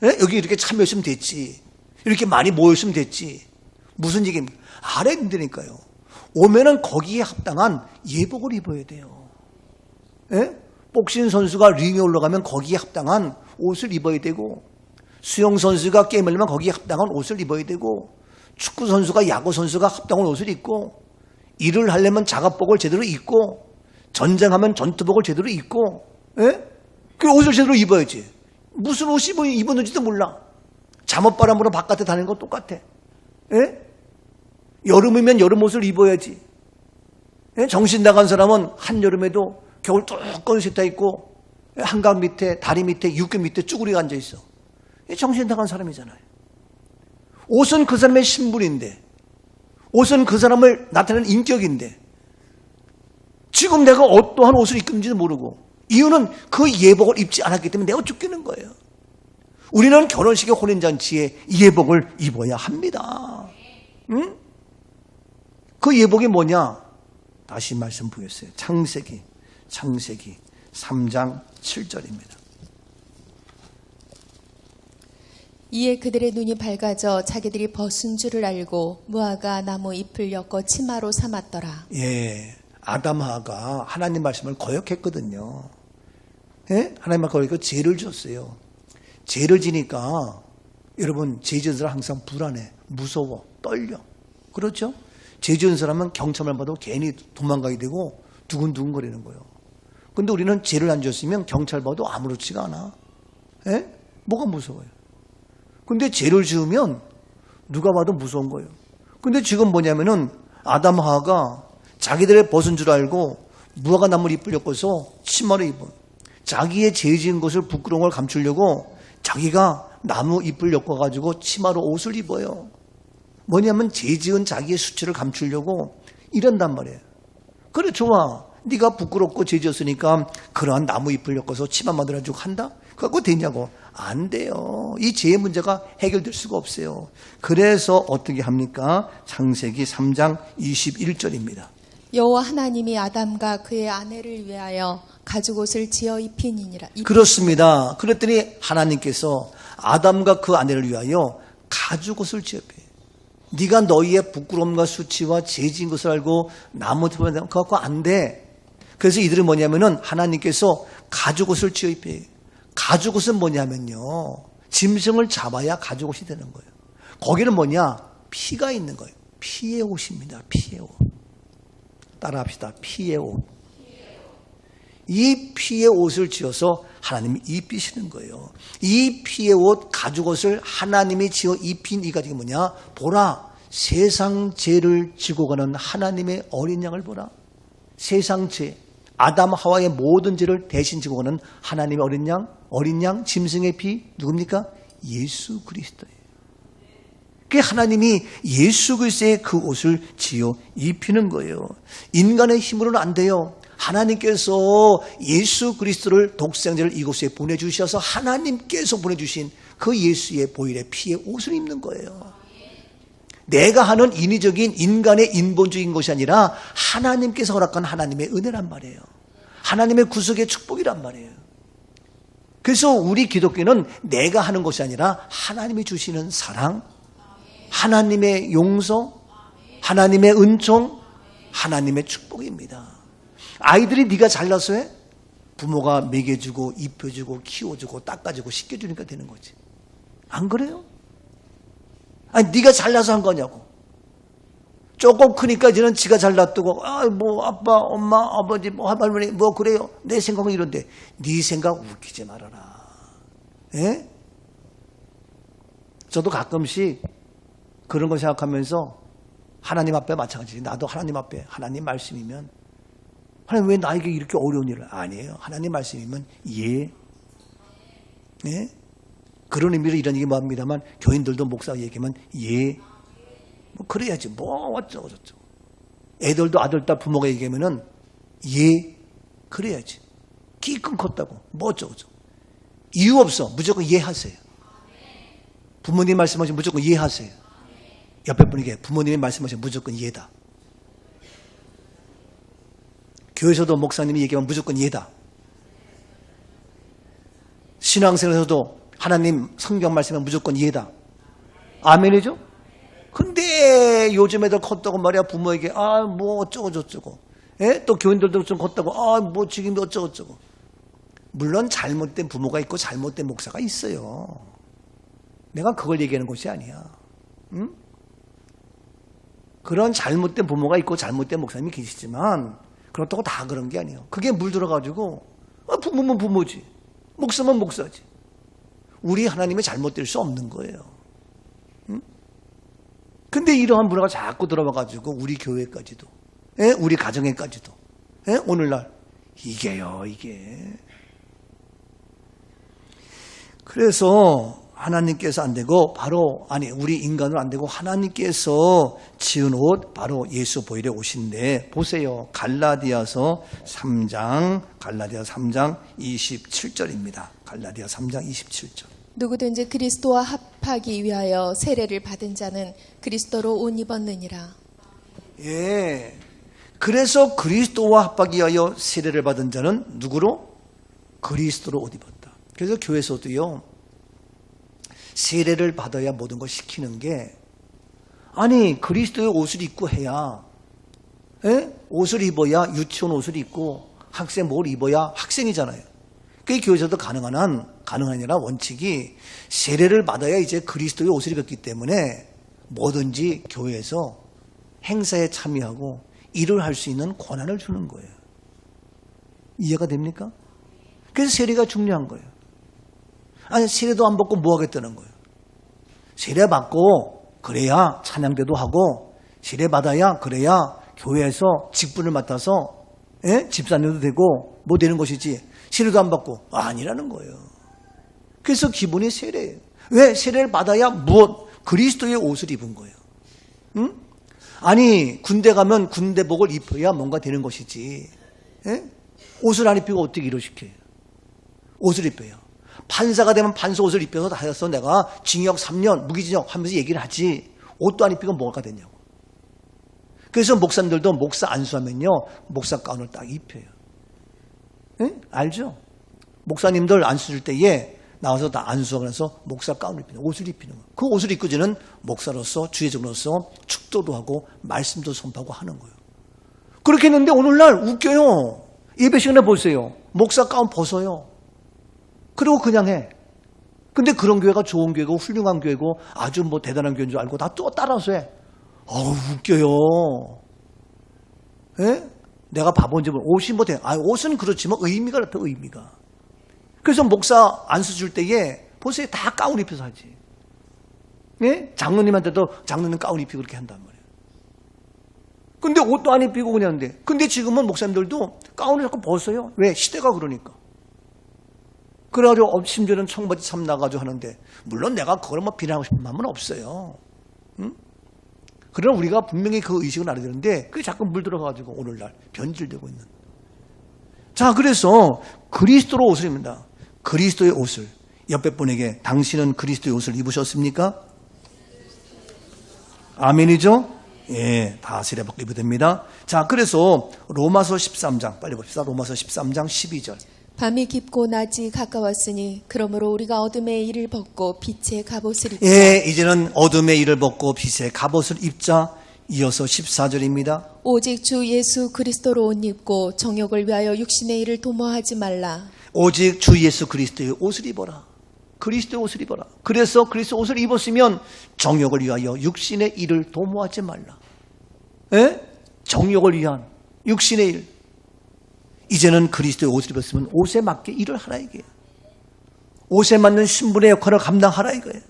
예? 여기 이렇게 참여했으면 됐지. 이렇게 많이 모였으면 됐지. 무슨 얘기입니까? 알아야 된다니까요. 오면은 거기에 합당한 예복을 입어야 돼요. 예? 복싱 선수가 링에 올라가면 거기에 합당한 옷을 입어야 되고, 수영 선수가 게임을 하면 거기에 합당한 옷을 입어야 되고, 축구 선수가 야구 선수가 합당한 옷을 입고, 일을 하려면 작업복을 제대로 입고, 전쟁하면 전투복을 제대로 입고, 예? 그 옷을 제대로 입어야지. 무슨 옷이 입었는지도 몰라. 잠옷바람으로 바깥에 다니는 거 똑같아. 예? 여름이면 여름 옷을 입어야지. 예? 정신 나간 사람은 한여름에도 겨울 뚜껑 세타 입고 한강 밑에 다리 밑에 육교 밑에 쭈그리고 앉아 있어. 정신 나간 사람이잖아요. 옷은 그 사람의 신분인데, 옷은 그 사람을 나타내는 인격인데, 지금 내가 어떠한 옷을 입는지도 모르고, 이유는 그 예복을 입지 않았기 때문에 내가 쫓기는 거예요. 우리는 결혼식의 혼인잔치에 예복을 입어야 합니다. 응? 그 예복이 뭐냐? 다시 말씀 보였어요. 창세기 3장 7절입니다. 이에 그들의 눈이 밝아져 자기들이 벗은 줄을 알고 무화과 나무 잎을 엮어 치마로 삼았더라. 예, 아담하가 하나님 말씀을 거역했거든요. 예? 하나님 말씀을 거역하고 죄를 졌어요. 죄를 지니까 여러분 죄 지은 사람 항상 불안해, 무서워, 떨려. 그렇죠? 죄 지은 사람은 경찰만 봐도 괜히 도망가게 되고 두근두근거리는 거예요. 근데 우리는 죄를 안 지었으면 경찰 봐도 아무렇지가 않아. 예? 뭐가 무서워요? 근데 죄를 지으면 누가 봐도 무서운 거예요. 근데 지금 뭐냐면은 아담 하와가 자기들의 벗은 줄 알고 무화과 나무를 잎을 엮어서 치마를 입어. 자기의 죄 지은 것을 부끄러운 걸 감추려고 자기가 나무 잎을 엮어가지고 치마로 옷을 입어요. 뭐냐면 죄 지은 자기의 수치를 감추려고 이런단 말이에요. 그래, 좋아. 네가 부끄럽고 죄 지었으니까 그러한 나무 잎을 엮어서 치마 만들어주고 한다? 그거 되냐고. 안 돼요. 이 죄의 문제가 해결될 수가 없어요. 그래서 어떻게 합니까? 창세기 3장 21절입니다. 여호와 하나님이 아담과 그의 아내를 위하여 가죽옷을 지어 입히니라. 그렇습니다. 그랬더니 하나님께서 아담과 그 아내를 위하여 가죽옷을 지어 입혀. 네가 너희의 부끄러움과 수치와 죄 지은 것을 알고 나무 잎을 그거 갖고 안 돼. 그래서 이들은 뭐냐면은 하나님께서 가죽옷을 지어 입혀. 가죽옷은 뭐냐면요, 짐승을 잡아야 가죽옷이 되는 거예요. 거기는 뭐냐? 피가 있는 거예요. 피의 옷입니다. 피의 옷. 따라합시다. 피의 옷. 이 피의 옷을 지어서 하나님이 입히시는 거예요. 이 피의 옷, 가죽옷을 하나님이 지어 입힌 이 가죽이 뭐냐? 보라, 세상 죄를 지고 가는 하나님의 어린 양을 보라. 세상 죄, 아담 하와의 모든 죄를 대신 지고 가는 하나님의 어린 양, 짐승의 피, 누굽니까? 예수 그리스도예요. 그 하나님이 예수 그리스도의 그 옷을 지어 입히는 거예요. 인간의 힘으로는 안 돼요. 하나님께서 예수 그리스도를 독생자를 이곳에 보내주셔서 하나님께서 보내주신 그 예수의 보혈의 피의 옷을 입는 거예요. 내가 하는 인위적인 인간의 인본주의인 것이 아니라 하나님께서 허락한 하나님의 은혜란 말이에요. 하나님의 구속의 축복이란 말이에요. 그래서 우리 기독교는 내가 하는 것이 아니라 하나님이 주시는 사랑, 하나님의 용서, 하나님의 은총, 하나님의 축복입니다. 아이들이 네가 잘나서 해? 부모가 먹여주고 입혀주고 키워주고 닦아주고 씻겨주니까 되는 거지. 안 그래요? 아니 네가 잘나서 한 거냐고. 조금 크니까 이제는 지가 잘났다고 뭐 아빠 엄마 아버지 뭐 할머니 뭐 그래요. 내 생각은 이런데 네 생각 웃기지 말아라. 예? 저도 가끔씩 그런 거 생각하면서 하나님 앞에 마찬가지지. 나도 하나님 앞에 하나님 말씀이면 하나님 왜 나에게 이렇게 어려운 일을 아니에요. 하나님 말씀이면 예. 그런 의미로 이런 얘기 합니다만 교인들도 목사가 얘기하면 예. 뭐 그래야지 뭐 어쩌고 저쩌고. 애들도 아들 딸 부모가 얘기하면은 예. 그래야지. 기껏 컸다고 뭐 어쩌고 저쩌고. 이유 없어. 무조건 예 하세요. 부모님 말씀하시면 무조건 예 하세요. 옆에 분에게 부모님이 말씀하시면 무조건 예다. 교회에서도 목사님이 얘기하면 무조건 예다. 신앙생활에서도 하나님 성경 말씀하면 무조건 예다. 아멘이죠? 근데 요즘 애들 컸다고 말이야 부모에게 뭐 어쩌고 저쩌고. 또 교인들도 좀 컸다고 뭐 지금 어쩌고 저쩌고. 물론 잘못된 부모가 있고 잘못된 목사가 있어요. 내가 그걸 얘기하는 것이 아니야. 응? 그런 잘못된 부모가 있고 잘못된 목사님이 계시지만 그렇다고 다 그런 게 아니에요. 그게 물들어가지고 부모면 부모지. 목사면 목사지. 우리 하나님이 잘못될 수 없는 거예요. 응? 근데 이러한 문화가 자꾸 들어와가지고 우리 교회까지도 우리 가정에까지도 오늘날 이게요 이게. 그래서 하나님께서 안 되고 우리 인간은 안 되고 하나님께서 지은 옷 바로 예수 보혈의 옷인데 보세요. 갈라디아서 3장 27절입니다. 갈라디아 3장 27절. 누구든지 그리스도와 합하기 위하여 세례를 받은 자는 그리스도로 옷 입었느니라. 예. 그래서 그리스도와 합하기 위하여 세례를 받은 자는 누구로? 그리스도로 옷 입었다. 그래서 교회에서도요. 세례를 받아야 모든 걸 시키는 게 그리스도의 옷을 입고 해야 옷을 입어야 유치원 옷을 입고 학생 뭘 입어야 학생이잖아요. 그게 교회에서도 가능하니라 원칙이 세례를 받아야 이제 그리스도의 옷을 입었기 때문에 뭐든지 교회에서 행사에 참여하고 일을 할 수 있는 권한을 주는 거예요. 이해가 됩니까? 그래서 세례가 중요한 거예요. 세례도 안 받고 뭐 하겠다는 거예요. 세례 받고 그래야 찬양대도 하고 세례 받아야 그래야 교회에서 직분을 맡아서 집사님도 되고 뭐 되는 것이지 세례도 안 받고 아니라는 거예요. 그래서 기본이 세례예요. 왜? 세례를 받아야 무엇? 그리스도의 옷을 입은 거예요. 응? 군대 가면 군대복을 입어야 뭔가 되는 것이지 옷을 안 입히고 어떻게 일을 시켜요? 옷을 입혀요. 판사가 되면 판사 옷을 입혀서 다해서 내가 징역 3년 무기징역 하면서 얘기를 하지 옷도 안 입히고 뭐가 되냐고. 그래서 목사님들도 목사 안수하면요 목사 가운을 딱 입혀요. 알죠? 목사님들 안수 줄 때에 나와서 다 안수하고 나서 목사 가운을 입히는 옷을 입히는 거예요. 그 옷을 입고 저는 목사로서 주의적으로서 축도도 하고 말씀도 선포하고 하는 거예요. 그렇게 했는데 오늘날 웃겨요. 예배 시간에 보세요. 목사 가운 벗어요. 그리고 그냥 해. 근데 그런 교회가 좋은 교회고 훌륭한 교회고 아주 뭐 대단한 교회인 줄 알고 다 또 따라서 해. 웃겨요. 내가 바본지 모르고 옷이 뭐 돼. 옷은 그렇지만 의미가 그렇다 의미가. 그래서 목사 안수 줄 때에 보세요. 다 가운 입혀서 하지. 예? 장로님한테도 장로님 가운 입히고 그렇게 한단 말이에요. 근데 옷도 안 입히고 그냥 돼. 근데 지금은 목사님들도 가운을 자꾸 벗어요. 왜? 시대가 그러니까. 그래가지고 심지어는 청바지 참 나가지고 하는데, 물론 내가 그걸 뭐 비난하고 싶은 마음은 없어요. 응? 그러나 우리가 분명히 그 의식을 알아야 되는데 그게 자꾸 물들어가지고 오늘날 변질되고 있는. 자, 그래서 그리스도로 옷을 입는다. 그리스도의 옷을. 옆에 분에게 당신은 그리스도의 옷을 입으셨습니까? 아멘이죠? 예, 다 세례받고 입어야 됩니다. 자, 그래서 로마서 13장 빨리 봅시다. 로마서 13장 12절. 밤이 깊고 낮이 가까웠으니 그러므로 우리가 어둠의 일을 벗고 빛의 갑옷을 입자. 예, 이제는 어둠의 일을 벗고 빛의 갑옷을 입자. 이어서 14절입니다. 오직 주 예수 그리스도로 옷 입고 정욕을 위하여 육신의 일을 도모하지 말라. 오직 주 예수 그리스도의 옷을 입어라. 그리스도의 옷을 입어라. 그래서 그리스도 옷을 입었으면 정욕을 위하여 육신의 일을 도모하지 말라. 예? 정욕을 위한 육신의 일. 이제는 그리스도의 옷을 입었으면 옷에 맞게 일을 하라 이게. 옷에 맞는 신분의 역할을 감당하라 이거예요.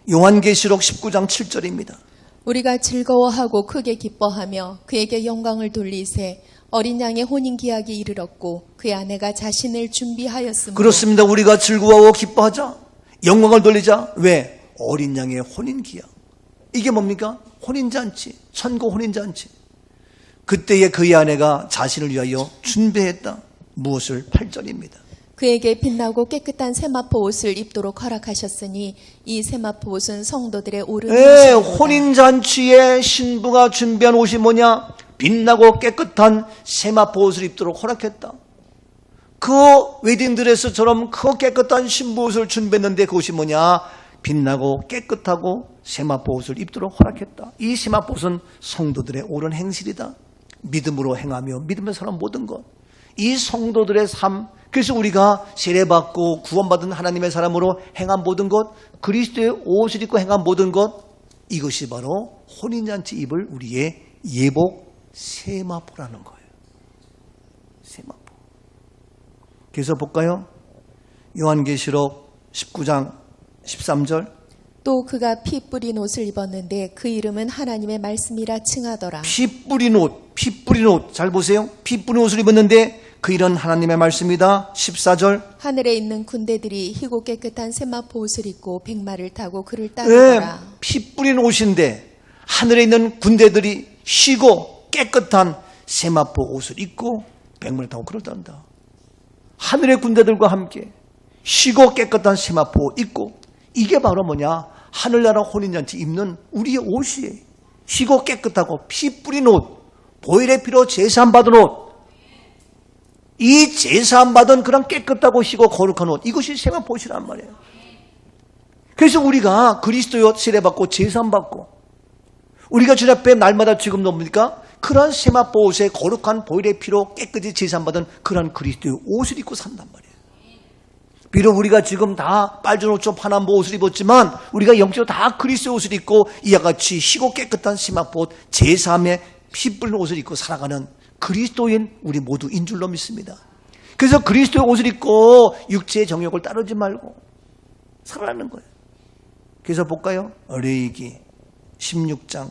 요한계시록 19장 7절입니다. 우리가 즐거워하고 크게 기뻐하며 그에게 영광을 돌리세 어린 양의 혼인기약이 이르렀고 그의 아내가 자신을 준비하였으므로. 그렇습니다. 우리가 즐거워하고 기뻐하자. 영광을 돌리자. 왜? 어린 양의 혼인기약. 이게 뭡니까? 혼인잔치. 천국 혼인잔치. 그때에 그의 아내가 자신을 위하여 준비했다. 무엇을? 8절입니다. 그에게 빛나고 깨끗한 세마포 옷을 입도록 허락하셨으니 이 세마포 옷은 성도들의 옳은 옷이로다. 혼인잔치에 신부가 준비한 옷이 뭐냐? 빛나고 깨끗한 세마포 옷을 입도록 허락했다. 그 웨딩드레스처럼 그 깨끗한 신부 옷을 준비했는데 그것이 뭐냐? 빛나고 깨끗하고 세마포 옷을 입도록 허락했다. 이 세마포 옷은 성도들의 옳은 행실이다. 믿음으로 행하며 믿음으로 사는 모든 것. 이 성도들의 삶, 그래서 우리가 세례받고 구원받은 하나님의 사람으로 행한 모든 것, 그리스도의 옷을 입고 행한 모든 것, 이것이 바로 혼인잔치 입을 우리의 예복 세마포라는 거예요. 세마포. 그래서 볼까요? 요한계시록 19장 13절. 또 그가 피 뿌린 옷을 입었는데 그 이름은 하나님의 말씀이라 칭하더라. 피 뿌린 옷, 피 뿌린 옷. 잘 보세요. 피 뿌린 옷을 입었는데 그 이름은 하나님의 말씀이다. 14절. 하늘에 있는 군대들이 희고 깨끗한 세마포 옷을 입고 백마를 타고 그를 따르더라. 피 뿌린 옷인데 하늘에 있는 군대들이 쉬고 깨끗한 세마포 옷을 입고 백마를 타고 그를 따른다. 하늘의 군대들과 함께 쉬고 깨끗한 세마포 옷 입고, 이게 바로 뭐냐? 하늘나라 혼인잔치 입는 우리의 옷이에요. 쉬고 깨끗하고 피 뿌린 옷, 보혈의 피로 제사함받은 옷, 이 제사함받은 그런 깨끗하고 쉬고 거룩한 옷, 이것이 세마포 옷이란 말이에요. 그래서 우리가 그리스도의 옷 세례받고 제사함받고 우리가 주님 앞에 날마다 지금 뭡니까? 그런 세마포 옷에 거룩한 보혈의 피로 깨끗이 제사함받은 그런 그리스도의 옷을 입고 산단 말이에요. 비록 우리가 지금 다 빨간 옷 좀 파란 옷을 입었지만 우리가 영적으로 다 그리스도의 옷을 입고 이와 같이 희고 깨끗한 세마포 옷, 제사함에 피 뿌린 옷을 입고 살아가는 그리스도인 우리 모두인 줄로 믿습니다. 그래서 그리스도의 옷을 입고 육체의 정욕을 따르지 말고 살아가는 거예요. 그래서 볼까요? 레위기 16장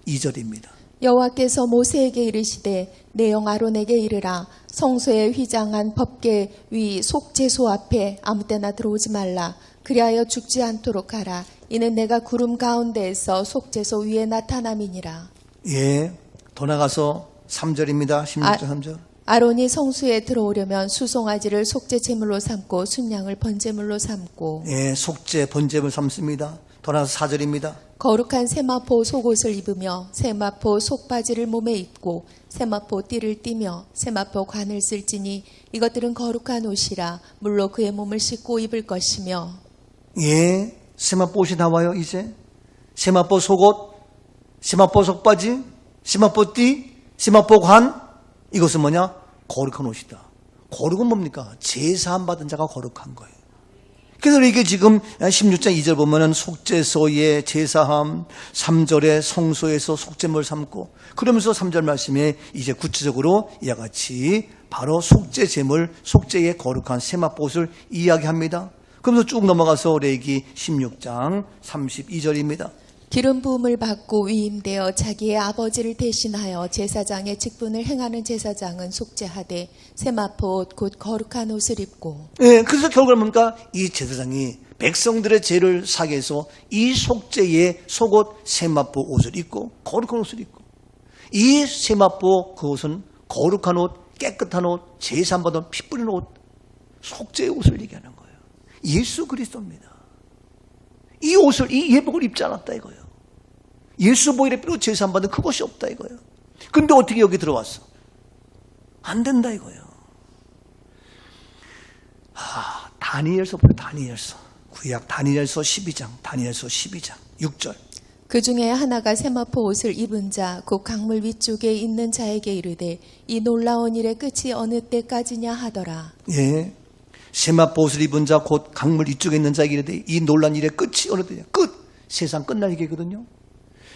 2절입니다. 여호와께서 모세에게 이르시되 내 영 아론에게 이르라. 성소에 휘장한 법궤 위 속죄소 앞에 아무 때나 들어오지 말라. 그리하여 죽지 않도록 하라. 이는 내가 구름 가운데에서 속죄소 위에 나타남이니라. 예, 더 나가서 3절입니다. 16장 3절. 아론이 성소에 들어오려면 수송아지를 속죄 제물로 삼고 순양을 번제물로 삼고. 예, 속죄 번제물 삼습니다. 더 나가서 4절입니다. 거룩한 세마포 속옷을 입으며 세마포 속바지를 몸에 입고 세마포 띠를 띠며 세마포 관을 쓸지니 이것들은 거룩한 옷이라. 물로 그의 몸을 씻고 입을 것이며. 예, 세마포 옷이 나와요. 이제 세마포 속옷, 세마포 속바지, 세마포 띠, 세마포 관, 이것은 뭐냐? 거룩한 옷이다. 거룩은 뭡니까? 제사함 받은 자가 거룩한 거예요. 그래서 이게 지금 16장 2절 보면은 속죄소의 제사함, 3절에 성소에서 속죄물 삼고, 그러면서 3절 말씀에 이제 구체적으로 이와 같이 바로 속죄 제물, 속죄의 거룩한 세마포 옷을 이야기합니다. 그러면서 쭉 넘어가서 레위기 16장 32절입니다. 기름 부음을 받고 위임되어 자기의 아버지를 대신하여 제사장의 직분을 행하는 제사장은 속죄하되 세마포 옷 곧 거룩한 옷을 입고. 예, 그래서 결국은 뭡니까? 이 제사장이 백성들의 죄를 사게 해서 이 속죄의 속옷 세마포 옷을 입고 거룩한 옷을 입고, 이 세마포 그 옷은 거룩한 옷, 깨끗한 옷, 제사받은 피 뿌리는 옷, 속죄의 옷을 얘기하는 거예요. 예수 그리스도입니다. 이 옷을, 이 예복을 입지 않았다 이거예요. 예수 보혈의 피로 제사받은 그것이 없다 이거예요. 근데 어떻게 여기 들어왔어? 안 된다 이거예요. 다니엘서 보여. 다니엘서. 구약 다니엘서 12장, 다니엘서 12장 6절. 그 중에 하나가 세마포 옷을 입은 자, 곧 강물 위쪽에 있는 자에게 이르되 이 놀라운 일의 끝이 어느 때까지냐 하더라. 예, 세마포 옷을 입은 자, 곧 강물 위쪽에 있는 자에게 이르되 이 놀라운 일의 끝이 어느 때냐. 끝. 세상 끝날 얘기거든요.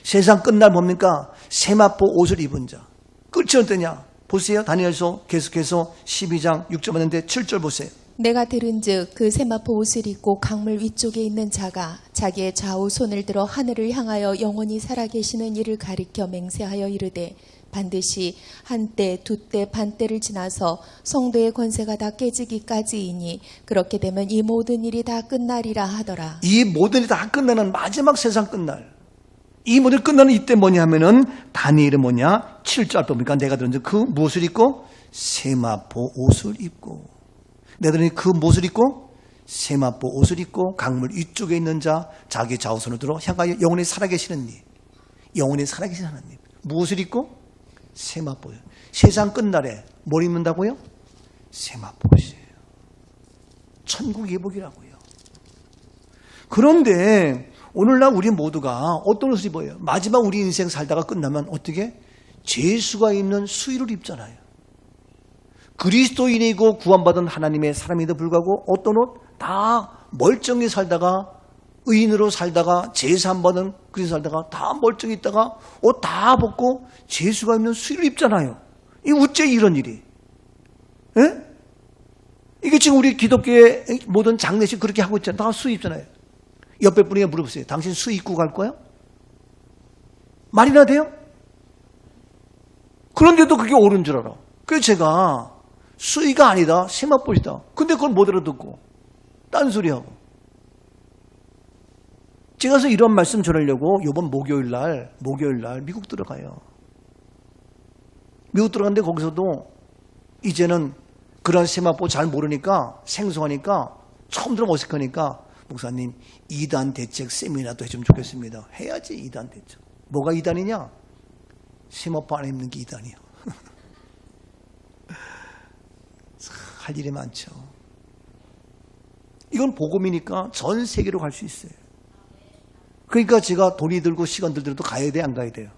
세상 끝날 뭡니까? 세마포 옷을 입은 자. 끝이 어느 때냐. 보세요. 다니엘서 계속해서 12장 6절 맞는데 7절 보세요. 내가 들은즉 그 세마포 옷을 입고 강물 위쪽에 있는 자가 자기의 좌우 손을 들어 하늘을 향하여 영원히 살아계시는 이를 가리켜 맹세하여 이르되 반드시 한때 두때 반때를 지나서 성도의 권세가 다 깨지기까지이니 그렇게 되면 이 모든 일이 다 끝나리라 하더라. 이 모든 일이 다 끝나는 마지막 세상 끝날, 이 모든 일이 끝나는 이때 뭐냐 하면은 다니엘은 뭐냐 7절 봅니까? 내가 들은즉 그 무엇을 입고 세마포 옷을 입고, 내가 들으니 그 무엇을 입고 세마포 옷을 입고 강물 위쪽에 있는 자 자기 좌우손을 들어 향하여 영원히 살아계시는 이, 영원히 살아계신 하나님. 무엇을 입고? 세마포요. 세상 끝날에 뭘 입는다고요? 세마포 옷이에요. 천국 예복이라고요. 그런데 오늘날 우리 모두가 어떤 옷을 입어요? 마지막 우리 인생 살다가 끝나면 어떻게? 죄수가 입는 수의를 입잖아요. 그리스도인이고 구원받은 하나님의 사람에도 불구하고 어떤 옷? 다 멀쩡히 살다가, 의인으로 살다가, 제사 안 받은 그리스도 살다가 다 멀쩡히 있다가 옷 다 벗고 죄수가 입는 수의를 입잖아요. 이 어째 이런 일이? 예? 이게 지금 우리 기독교의 모든 장례식 그렇게 하고 있잖아요. 다 수의 입잖아요. 옆에 분에게 물어보세요. 당신 수의 입고 갈 거야? 말이나 돼요? 그런데도 그게 옳은 줄 알아. 그래서 제가 수의가 아니다, 세마포이다. 근데 그걸 못 알아듣고 딴소리하고. 제가 그래서 이런 말씀 전하려고 이번 목요일 날 미국 들어가요. 미국 들어갔는데 거기서도 이제는 그런 세마포 잘 모르니까, 생소하니까, 처음 들으면 어색하니까 목사님 2단 대책 세미나도 해주면 좋겠습니다. 해야지. 2단 대책. 뭐가 2단이냐? 세마포 안에 입는 게 2단이야. 할 일이 많죠. 이건 복음이니까 전 세계로 갈 수 있어요. 그러니까 제가 돈이 들고 시간 들더라도 가야 돼, 안 가야 돼요?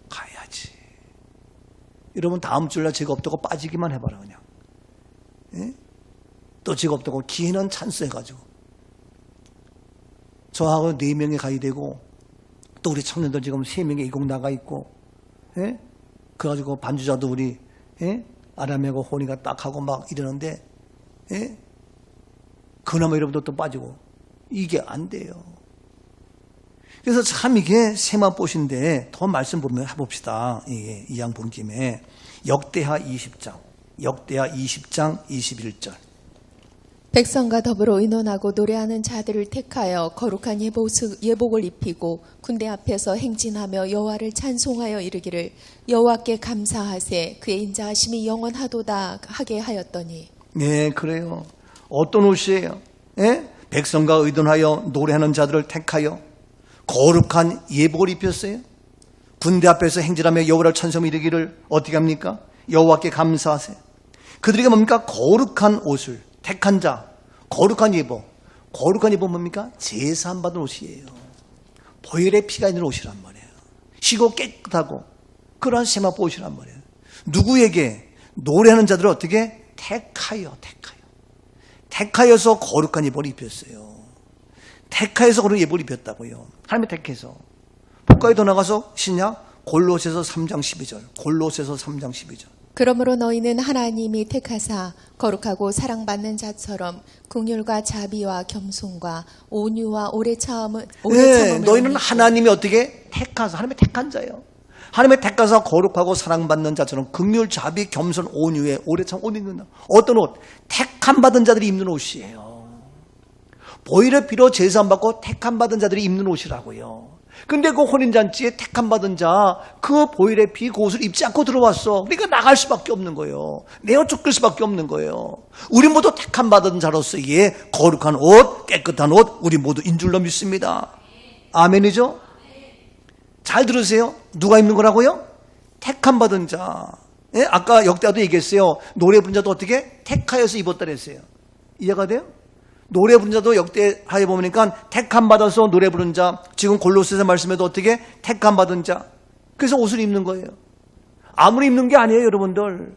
가야지. 여러분 다음 주일날 제가 없다고 빠지기만 해봐라 그냥. 예? 또 제가 없다고 기회는 찬스 해가지고 저하고 4명이 가야 되고, 또 우리 청년들 지금 3명이 이국 나가 있고, 예? 그래가지고 반주자도 우리, 예? 아람하고 혼이가 딱 하고 막 이러는데, 예? 그나마 여러분도 또 빠지고, 이게 안 돼요. 그래서 참 이게 세마포인데 더 말씀 보면 해봅시다. 이 양 본 김에 역대하 20장 21절. 백성과 더불어 의논하고 노래하는 자들을 택하여 거룩한 예복을 입히고 군대 앞에서 행진하며 여호와를 찬송하여 이르기를 여호와께 감사하세 그의 인자하심이 영원하도다 하게 하였더니. 네, 그래요. 어떤 옷이에요? 예? 백성과 의논하여 노래하는 자들을 택하여 거룩한 예복을 입혔어요. 군대 앞에서 행진하며 여호와를 찬송하며 이르기를 어떻게 합니까? 여호와께 감사하세. 그들에게 뭡니까? 거룩한 옷을 택한 자, 거룩한 예복. 거룩한 예복 뭡니까? 제사함 받은 옷이에요. 보혈의 피가 있는 옷이란 말이에요. 쉬고 깨끗하고 그러한 세마포 옷이란 말이에요. 누구에게? 노래하는 자들을 어떻게? 택하여서 거룩한 예복을 입혔어요. 택하여서 그런 예복을 입혔다고요. 하나님이 택해서. 복가에 더 나가서 신약 골로새서 3장 12절. 골로새서 3장 12절. 그러므로 너희는 하나님이 택하사 거룩하고 사랑받는 자처럼 긍휼과 자비와 겸손과 온유와 오래 참음을 너희는 하나님이 어떻게 택하사, 하나님의 택한 자예요. 하나님의 택하사 거룩하고 사랑받는 자처럼 긍휼, 자비, 겸손, 온유에 오래 참 옷 입는다. 어떤 옷? 택함 받은 자들이 입는 옷이에요. 보혈의 피로 제사함 받고 택함 받은 자들이 입는 옷이라고요. 근데 그 혼인잔치에 택함 받은 자, 그 보혈의 피, 그 옷을 입지 않고 들어왔어. 그러니까 나갈 수밖에 없는 거예요. 내어 쫓길 수밖에 없는 거예요. 우리 모두 택함 받은 자로서의 거룩한 옷, 깨끗한 옷, 우리 모두 인줄로 믿습니다. 아멘이죠? 잘 들으세요. 누가 입는 거라고요? 택함 받은 자. 예? 아까 역대하도 얘기했어요. 노래 부른 자도 어떻게? 택하여서 입었다 그랬어요. 이해가 돼요? 노래 부른 자도 역대하에 보니까 택함 받아서 노래 부른 자, 지금 골로새서 말씀에도 어떻게? 택함 받은 자. 그래서 옷을 입는 거예요. 아무나 입는 게 아니에요, 여러분들.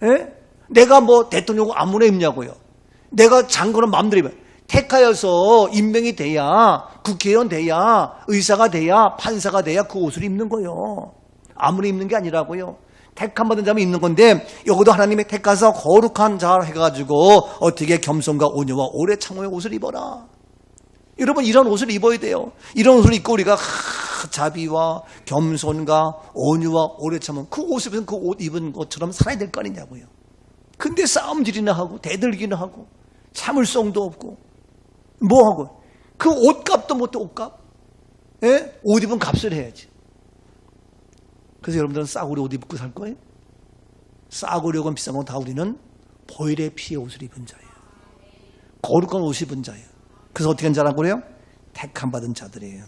예? 내가 뭐 대통령 아무나 입냐고요. 내가 장관은 마음대로 입어요. 택하여서 임명이 돼야, 국회의원 돼야, 의사가 돼야, 판사가 돼야 그 옷을 입는 거예요. 아무나 입는 게 아니라고요. 택함 받은 자면 입는 건데, 여기도 하나님이 택하사 거룩한 자 해가지고 어떻게 겸손과 온유와 오래 참음의 옷을 입어라. 여러분, 이런 옷을 입어야 돼요. 이런 옷을 입고 우리가 자비와 겸손과 온유와 오래 참음, 그 옷을 입은 그 옷 입은 것처럼 살아야 될 거 아니냐고요. 근데 싸움질이나 하고 대들기나 하고 참을성도 없고 뭐하고 그 옷값도 못해. 옷값. 예? 옷 입은 값을 해야지. 그래서 여러분들은 싸구려 옷 입고 살 거예요? 싸구려건 비싼 건 다 우리는 보혈의 피의 옷을 입은 자예요. 거룩한 옷을 입은 자예요. 그래서 어떻게 한 자라고 그래요? 택함 받은 자들이에요.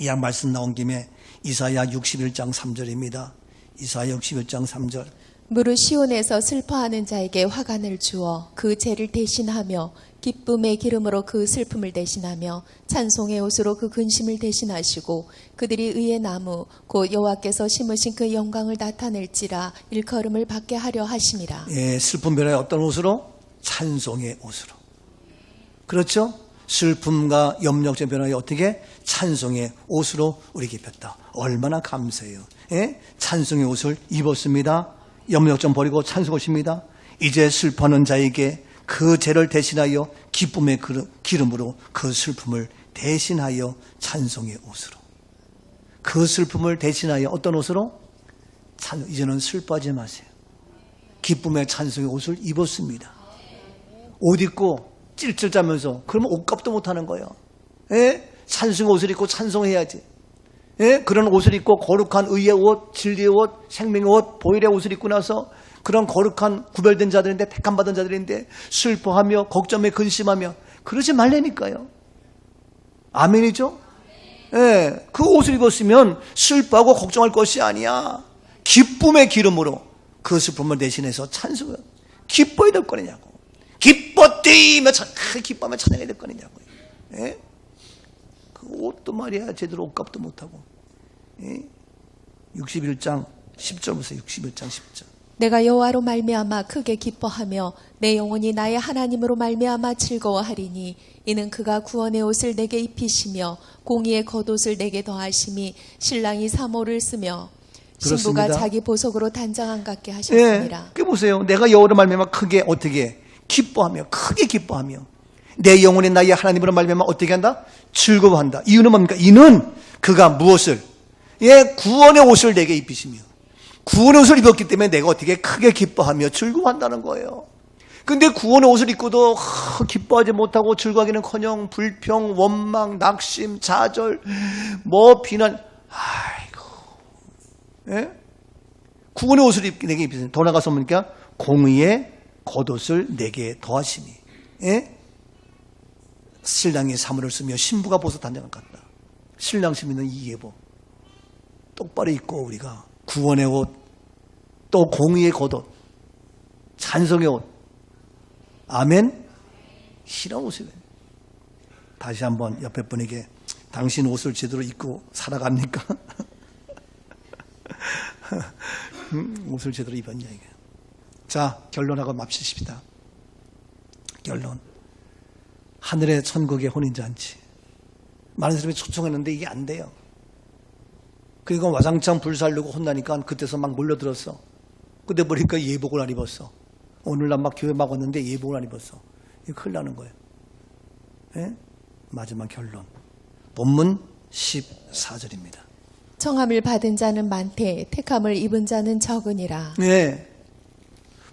이 양 말씀 나온 김에 이사야 61장 3절입니다. 이사야 61장 3절. 무릇 시온에서 슬퍼하는 자에게 화관을 주어 그 죄를 대신하며 기쁨의 기름으로 그 슬픔을 대신하며 찬송의 옷으로 그 근심을 대신하시고 그들이 의의 나무 곧 여호와께서 심으신 그 영광을 나타낼지라 일컬음을 받게 하려 하심이라. 예, 슬픔 변화의 어떤 옷으로? 찬송의 옷으로. 그렇죠? 슬픔과 염려증 변화의 어떻게? 찬송의 옷으로 우리에게 입혔다. 얼마나 감사해요. 예? 찬송의 옷을 입었습니다. 염려증 버리고 찬송 옷입니다. 이제 슬퍼하는 자에게 그 죄를 대신하여 기쁨의 기름으로 그 슬픔을 대신하여 찬송의 옷으로. 그 슬픔을 대신하여 어떤 옷으로? 이제는 슬퍼하지 마세요. 기쁨의 찬송의 옷을 입었습니다. 옷 입고 찔찔 짜면서 그러면 옷값도 못하는 거예요. 예? 찬송의 옷을 입고 찬송해야지. 예? 그런 옷을 입고 거룩한 의의 옷, 진리의 옷, 생명의 옷, 보혈의 옷을 입고 나서 그런 거룩한 구별된 자들인데 택함 받은 자들인데 슬퍼하며 걱정에 근심하며 그러지 말라니까요. 아멘이죠? 예, 그 옷을 입었으면 슬퍼하고 걱정할 것이 아니야. 기쁨의 기름으로 그 슬픔을 대신해서 찬송을 기뻐야 될 거냐고. 기뻐 뛰며 기뻐하며 찬양해야 될 거냐고요. 예? 그 옷도 말이야 제대로 옷값도 못하고. 예? 61장 10절 보세요. 61장 10절. 내가 여호와로 말미암아 크게 기뻐하며 내 영혼이 나의 하나님으로 말미암아 즐거워하리니 이는 그가 구원의 옷을 내게 입히시며 공의의 겉옷을 내게 더하심이 신랑이 사모를 쓰며 신부가 그렇습니다. 자기 보석으로 단장한 같게 하셨습니다. 그 보세요. 내가 여호와로 말미암아 크게 어떻게 기뻐하며 크게 기뻐하며 내 영혼이 나의 하나님으로 말미암아 어떻게 한다? 즐거워한다. 이유는 뭡니까? 이는 그가 무엇을? 구원의 옷을 내게 입히시며 구원의 옷을 입었기 때문에 내가 어떻게 크게 기뻐하며 즐거워한다는 거예요. 근데 구원의 옷을 입고도 기뻐하지 못하고 즐거워하기는커녕 불평, 원망, 낙심, 좌절, 비난. 아이고, 예? 구원의 옷을 내게 입히시며 더 나가서 뭡니까? 공의의 겉옷을 내게 더하시니. 예? 신랑이 사물을 쓰며 신부가 보석 단장을 갖다. 신랑 신부는 이 예복 똑바로 입고 우리가 구원의 옷, 또 공의의 겉옷, 찬송의 옷, 아멘. 이런 옷을 다시 한번 옆에 분에게 당신 옷을 제대로 입고 살아갑니까? 옷을 제대로 입었냐 이게. 자, 결론하고 맙시십시다. 결론. 하늘의 천국의 혼인잔치. 많은 사람이 초청했는데 이게 안 돼요. 그리고 와장창 불살르고 혼나니까 그때서 막 몰려들었어. 근데 보니까 예복을 안 입었어. 오늘날 막 교회 막 왔는데 예복을 안 입었어. 이거 큰일 나는 거예요. 예? 마지막 결론. 본문 14절입니다. 청함을 받은 자는 많되 택함을 입은 자는 적으니라. 네.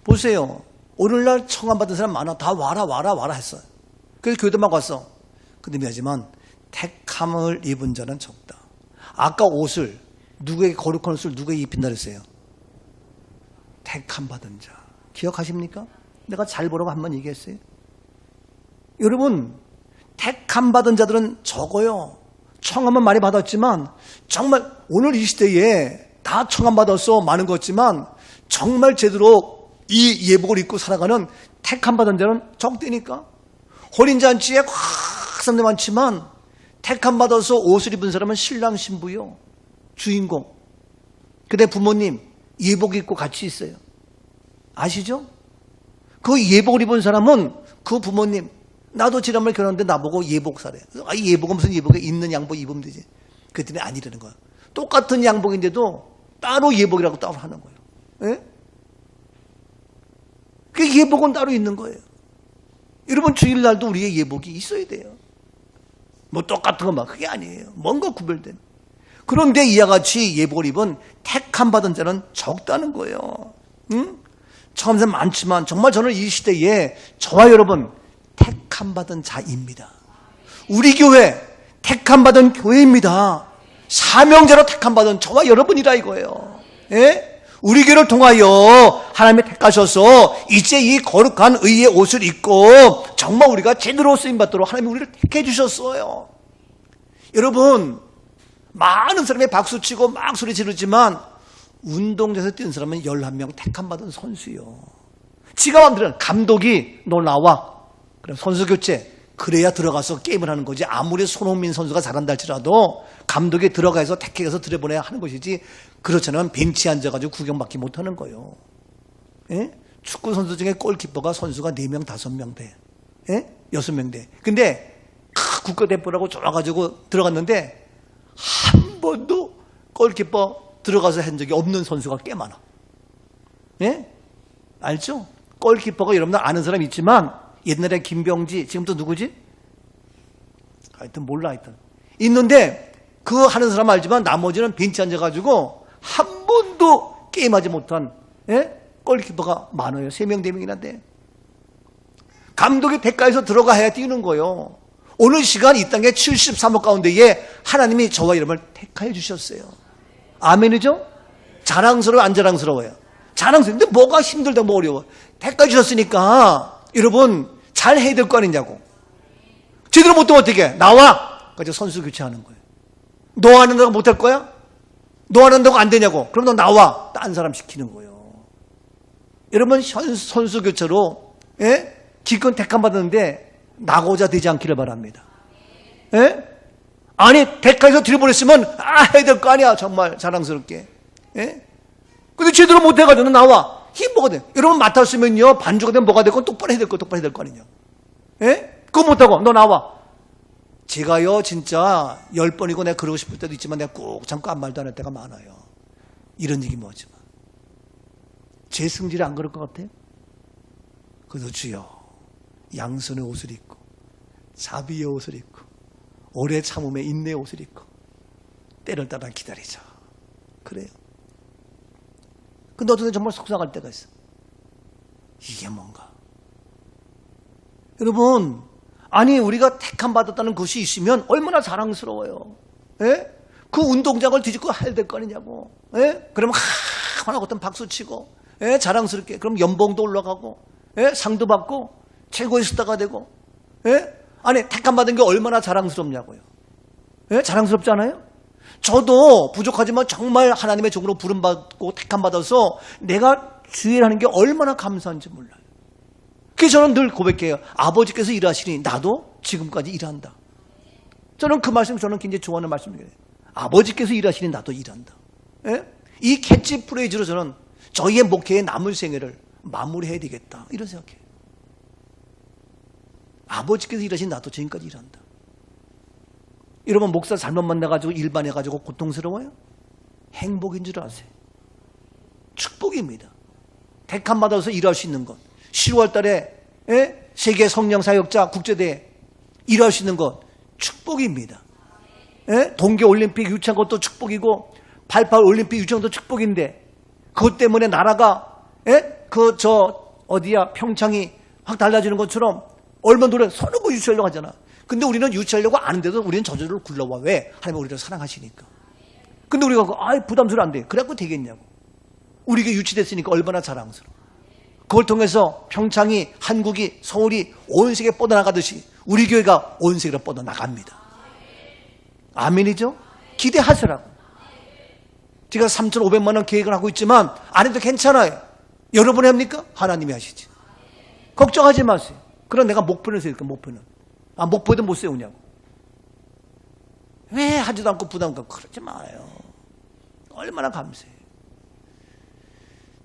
보세요. 오늘날 청함 받은 사람 많아. 다 와라 했어요. 그래서 교회도 막 왔어. 근데 미안하지만 택함을 입은 자는 적다. 아까 옷을 누구에게 거룩한 옷을 누구에게 입힌다 그랬어요? 택함 받은 자. 기억하십니까? 내가 잘 보라고 한번 얘기했어요. 여러분, 택함 받은 자들은 적어요. 청함은 많이 받았지만 정말 오늘 이 시대에 다 청함 받아서 많은 것 같지만 정말 제대로 이 예복을 입고 살아가는 택함 받은 자는 적대니까. 혼인잔치에 꽉 사람들 많지만 택함 받아서 옷을 입은 사람은 신랑 신부요. 주인공. 그대 부모님 예복 입고 같이 있어요. 아시죠? 그 예복을 입은 사람은 그 부모님, 나도 지난번에 결혼했는데 나보고 예복 사래. 아, 이 예복은 무슨 예복에 있는 양복 입으면 되지. 그랬더니 아니라는 거야. 똑같은 양복인데도 따로 예복이라고 따로 하는 거예요. 예? 그 예복은 따로 있는 거예요. 여러분 주일날도 우리의 예복이 있어야 돼요. 뭐 똑같은 것만 그게 아니에요. 뭔가 구별된. 그런데 이와 같이 예복을 입은 택함 받은 자는 적다는 거예요. 응? 처음엔 많지만 정말 저는 이 시대에 저와 여러분 택함 받은 자입니다. 우리 교회 택함 받은 교회입니다. 사명자로 택함 받은 저와 여러분이라 이거예요. 예? 우리 교회를 통하여 하나님이 택하셔서 이제 이 거룩한 의의 옷을 입고 정말 우리가 제대로 쓰임받도록 하나님이 우리를 택해 주셨어요. 여러분 많은 사람이 박수치고 막 소리 지르지만 운동장에서 뛰는 사람은 11명 택함 받은 선수요. 지가 마음대로 감독이 너 나와. 그럼 선수 교체. 그래야 들어가서 게임을 하는 거지. 아무리 손흥민 선수가 잘한다 할지라도 감독이 들어가서 택해서 들여보내야 하는 것이지 그렇지 않으면 벤치에 앉아가지고 구경받기 못하는 거예요. 예? 축구 선수 중에 골키퍼가 선수가 4명, 5명 돼. 예? 6명 돼. 근데 국가대표라고 좋아가지고 들어갔는데 한 번도 골키퍼 들어가서 한 적이 없는 선수가 꽤 많아. 예? 알죠? 골키퍼가 여러분들 아는 사람 있지만 옛날에 김병지, 지금 또 누구지? 하여튼 몰라 하여튼. 있는데 그 하는 사람 알지만 나머지는 벤치 앉아가지고 한 번도 게임하지 못한 골키퍼가 많아요. 3명, 4명이나 돼. 감독이 대가에서 들어가 해야 뛰는 거예요. 오늘 시간 이 땅에 73억 가운데에 하나님이 저와 여러분을 택하여 주셨어요. 아멘이죠? 자랑스러워요, 안 자랑스러워요? 자랑스러운데 뭐가 힘들다, 뭐 어려워. 택하여 주셨으니까 여러분 잘 해야 될 거 아니냐고. 제대로 못하면 어떻게 해? 나와! 그래서 선수 교체하는 거예요. 너 하는다고 못할 거야? 너 하는다고 안 되냐고. 그럼 너 나와. 딴 사람 시키는 거예요. 여러분 선수 교체로 기껏 택함 받았는데 나고자 되지 않기를 바랍니다. 예? 아니 택하에서 들여보냈으면 해야 될 거 아니야. 정말 자랑스럽게. 예? 근데 제대로 못해가지고 나와. 이게 뭐가 돼? 여러분 맡았으면요 반주가 되면 뭐가 되고 똑바로 해야 될 거 아니냐. 예? 그거 못하고 너 나와. 제가요 진짜 10번이고 내가 그러고 싶을 때도 있지만 내가 꼭 참고 아무 말도 안 할 때가 많아요. 이런 얘기 뭐지만 제 승질이 안 그럴 것 같아요? 그래서 주여 양손의 옷을 입고 자비의 옷을 입고 오래 참음의 인내의 옷을 입고 때를 따라 기다리자. 그래요. 근데 어떤 때 정말 속상할 때가 있어. 이게 뭔가. 여러분 아니 우리가 택함 받았다는 것이 있으면 얼마나 자랑스러워요. 예? 그 운동장을 뒤집고 해야 될 거 아니냐고. 예? 그러면 하나고 어떤 박수 치고 자랑스럽게 그럼 연봉도 올라가고 상도 받고 최고의 스타가 되고 아니 택함 받은 게 얼마나 자랑스럽냐고요. 자랑스럽지 않아요? 저도 부족하지만 정말 하나님의 종으로 부름받고 택함 받아서 내가 주일 하는 게 얼마나 감사한지 몰라요. 그래서 저는 늘 고백해요. 아버지께서 일하시니 나도 지금까지 일한다. 저는 그 말씀 저는 굉장히 좋아하는 말씀이에요. 아버지께서 일하시니 나도 일한다. 이 캐치프레이즈로 저는 저희의 목회의 남은 생애를 마무리해야 되겠다 이런 생각해요. 아버지께서 일하시니 나도 지금까지 일한다. 여러분 목사 잘못 만나가지고 일반해가지고 고통스러워요? 행복인 줄 아세요? 축복입니다. 택함받아서 일할 수 있는 것, 10월 달에 세계 성령 사역자 국제대회 일할 수 있는 것 축복입니다. 동계올림픽 유치한 것도 축복이고 88 올림픽 유치한 것도 축복인데 그것 때문에 나라가 평창이 확 달라지는 것처럼 얼마나 노래 서너 거 유치하려고 하잖아. 근데 우리는 유치하려고 아는데도 우리는 저절로 굴러와. 왜? 하나님 우리를 사랑하시니까. 근데 우리가 부담스러워 안 돼. 그래갖고 되겠냐고. 우리가 유치됐으니까 얼마나 자랑스러워. 그걸 통해서 평창이, 한국이, 서울이 온 세계에 뻗어나가듯이 우리 교회가 온 세계로 뻗어나갑니다. 아멘이죠? 기대하시라고. 제가 3,500만 원 계획을 하고 있지만 안 해도 괜찮아요. 여러분이 합니까? 하나님이 하시지. 걱정하지 마세요. 그럼 내가 목표를 세울까, 목표는. 목표도 못 세우냐고. 왜 하지도 않고 부담 갖고 그러지 마요. 얼마나 감사해요.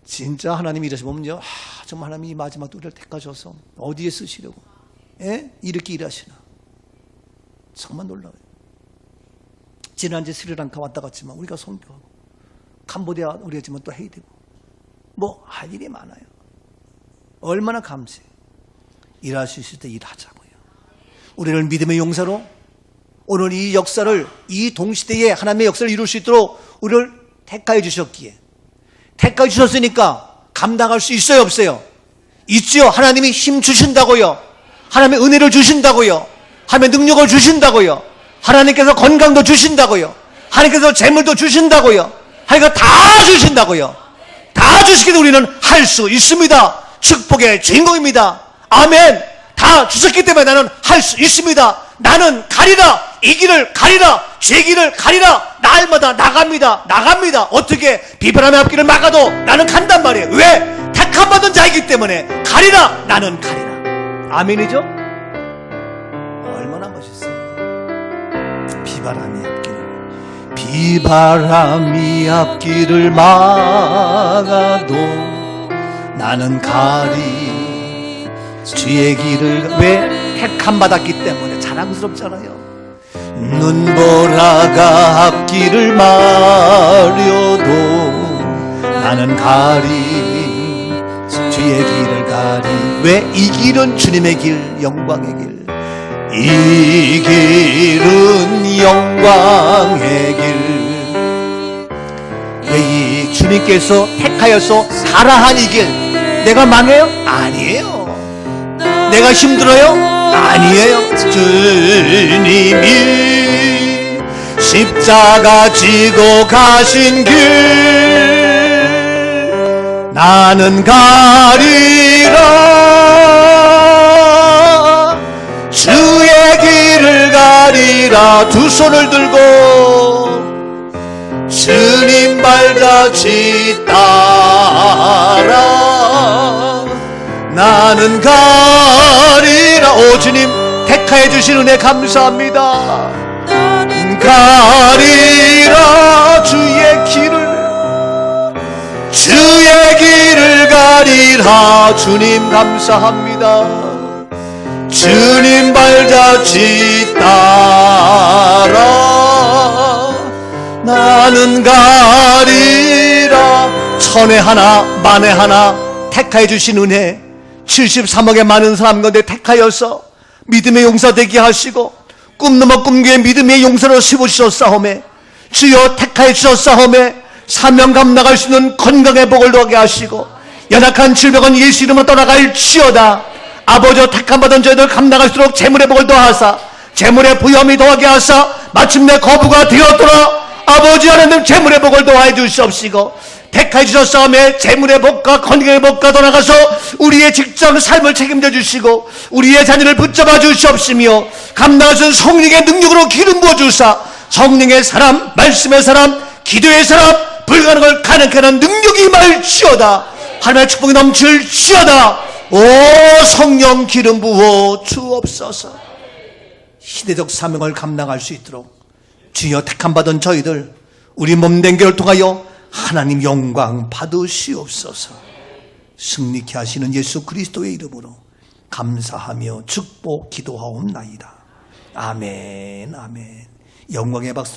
진짜 하나님이 이러시면요, 정말 하나님이 이 마지막 우리를 택하셔서 어디에 쓰시려고 이렇게 일하시나. 정말 놀라워요. 지난주에 스리랑카 왔다 갔지만 우리가 선교하고 캄보디아 우리가 지금 또 해야 되고 할 일이 많아요. 얼마나 감사해요. 일할 수 있을 때 일하자고요. 우리를 믿음의 용사로 오늘 이 역사를, 이 동시대에 하나님의 역사를 이룰 수 있도록 우리를 택하여 주셨기에, 택하여 주셨으니까 감당할 수 있어요, 없어요? 있지요. 하나님이 힘 주신다고요. 하나님의 은혜를 주신다고요. 하나님의 능력을 주신다고요. 하나님께서 건강도 주신다고요. 하나님께서 재물도 주신다고요. 하나님께서 다 주신다고요. 다 주시기에 우리는 할 수 있습니다. 축복의 주인공입니다. 아멘. 다 주셨기 때문에 나는 할 수 있습니다. 나는 가리라. 이 길을 가리라. 제 길을 가리라. 날마다 나갑니다. 어떻게? 비바람의 앞길을 막아도 나는 간단 말이에요. 왜? 택함받은 자이기 때문에 가리라. 나는 가리라. 아멘이죠? 얼마나 멋있어요. 비바람이 앞길을 막아도 나는 가리. 주의 길을. 왜? 택함받았기 때문에 자랑스럽잖아요. 눈보라가 앞길을 마려도 나는 가리. 주의 길을 가리. 왜? 이 길은 주님의 길, 영광의 길. 이 길은 영광의 길. 왜? 이 주님께서 택하여서 가라 한 이 길. 내가 망해요? 아니에요. 내가 힘들어요? 아니에요. 주님이 십자가 지고 가신 길 나는 가리라. 주의 길을 가리라. 두 손을 들고 주님 발자취 따라 나는 가리라. 오 주님 택하여 주신 은혜 감사합니다. 가리라. 주의 길을 가리라. 주님 감사합니다. 주님 발자취 따라 나는 가리라. 천에 하나 만에 하나 택하여 주신 은혜, 73억의 많은 사람 가운데 택하여서 믿음의 용사 되게 하시고 꿈 넘어 꿈교의 믿음의 용사로 세우셨사오매 주여 택하여 주셨사오매 사명 감당할 수 있는 건강의 복을 더하게 하시고 연약한 질병은 예수 이름으로 떠나갈지어다. 아버지여 택함받은 저희들 감당할수록 재물의 복을 더하사 재물의 부여함이 더하게 하사 마침내 거부가 되었더라. 아버지 하나님 재물의 복을 더하여 주시옵시고 택하여 주셨사오매 재물의 복과 건강의 복과 더나가서 우리의 직장 삶을 책임져 주시고 우리의 자녀를 붙잡아 주시옵시며 감당하신 성령의 능력으로 기름 부어 주사 성령의 사람, 말씀의 사람, 기도의 사람, 불가능을 가능케 하는 능력이 임할지어다. 하나님의 축복이 넘칠지어다. 오 성령 기름 부어 주옵소서. 시대적 사명을 감당할 수 있도록 주여 택함받은 저희들 우리 몸된 교를 통하여 하나님 영광 받으시옵소서. 승리케 하시는 예수 그리스도의 이름으로 감사하며 축복 기도하옵나이다. 아멘. 아멘. 영광의 박수.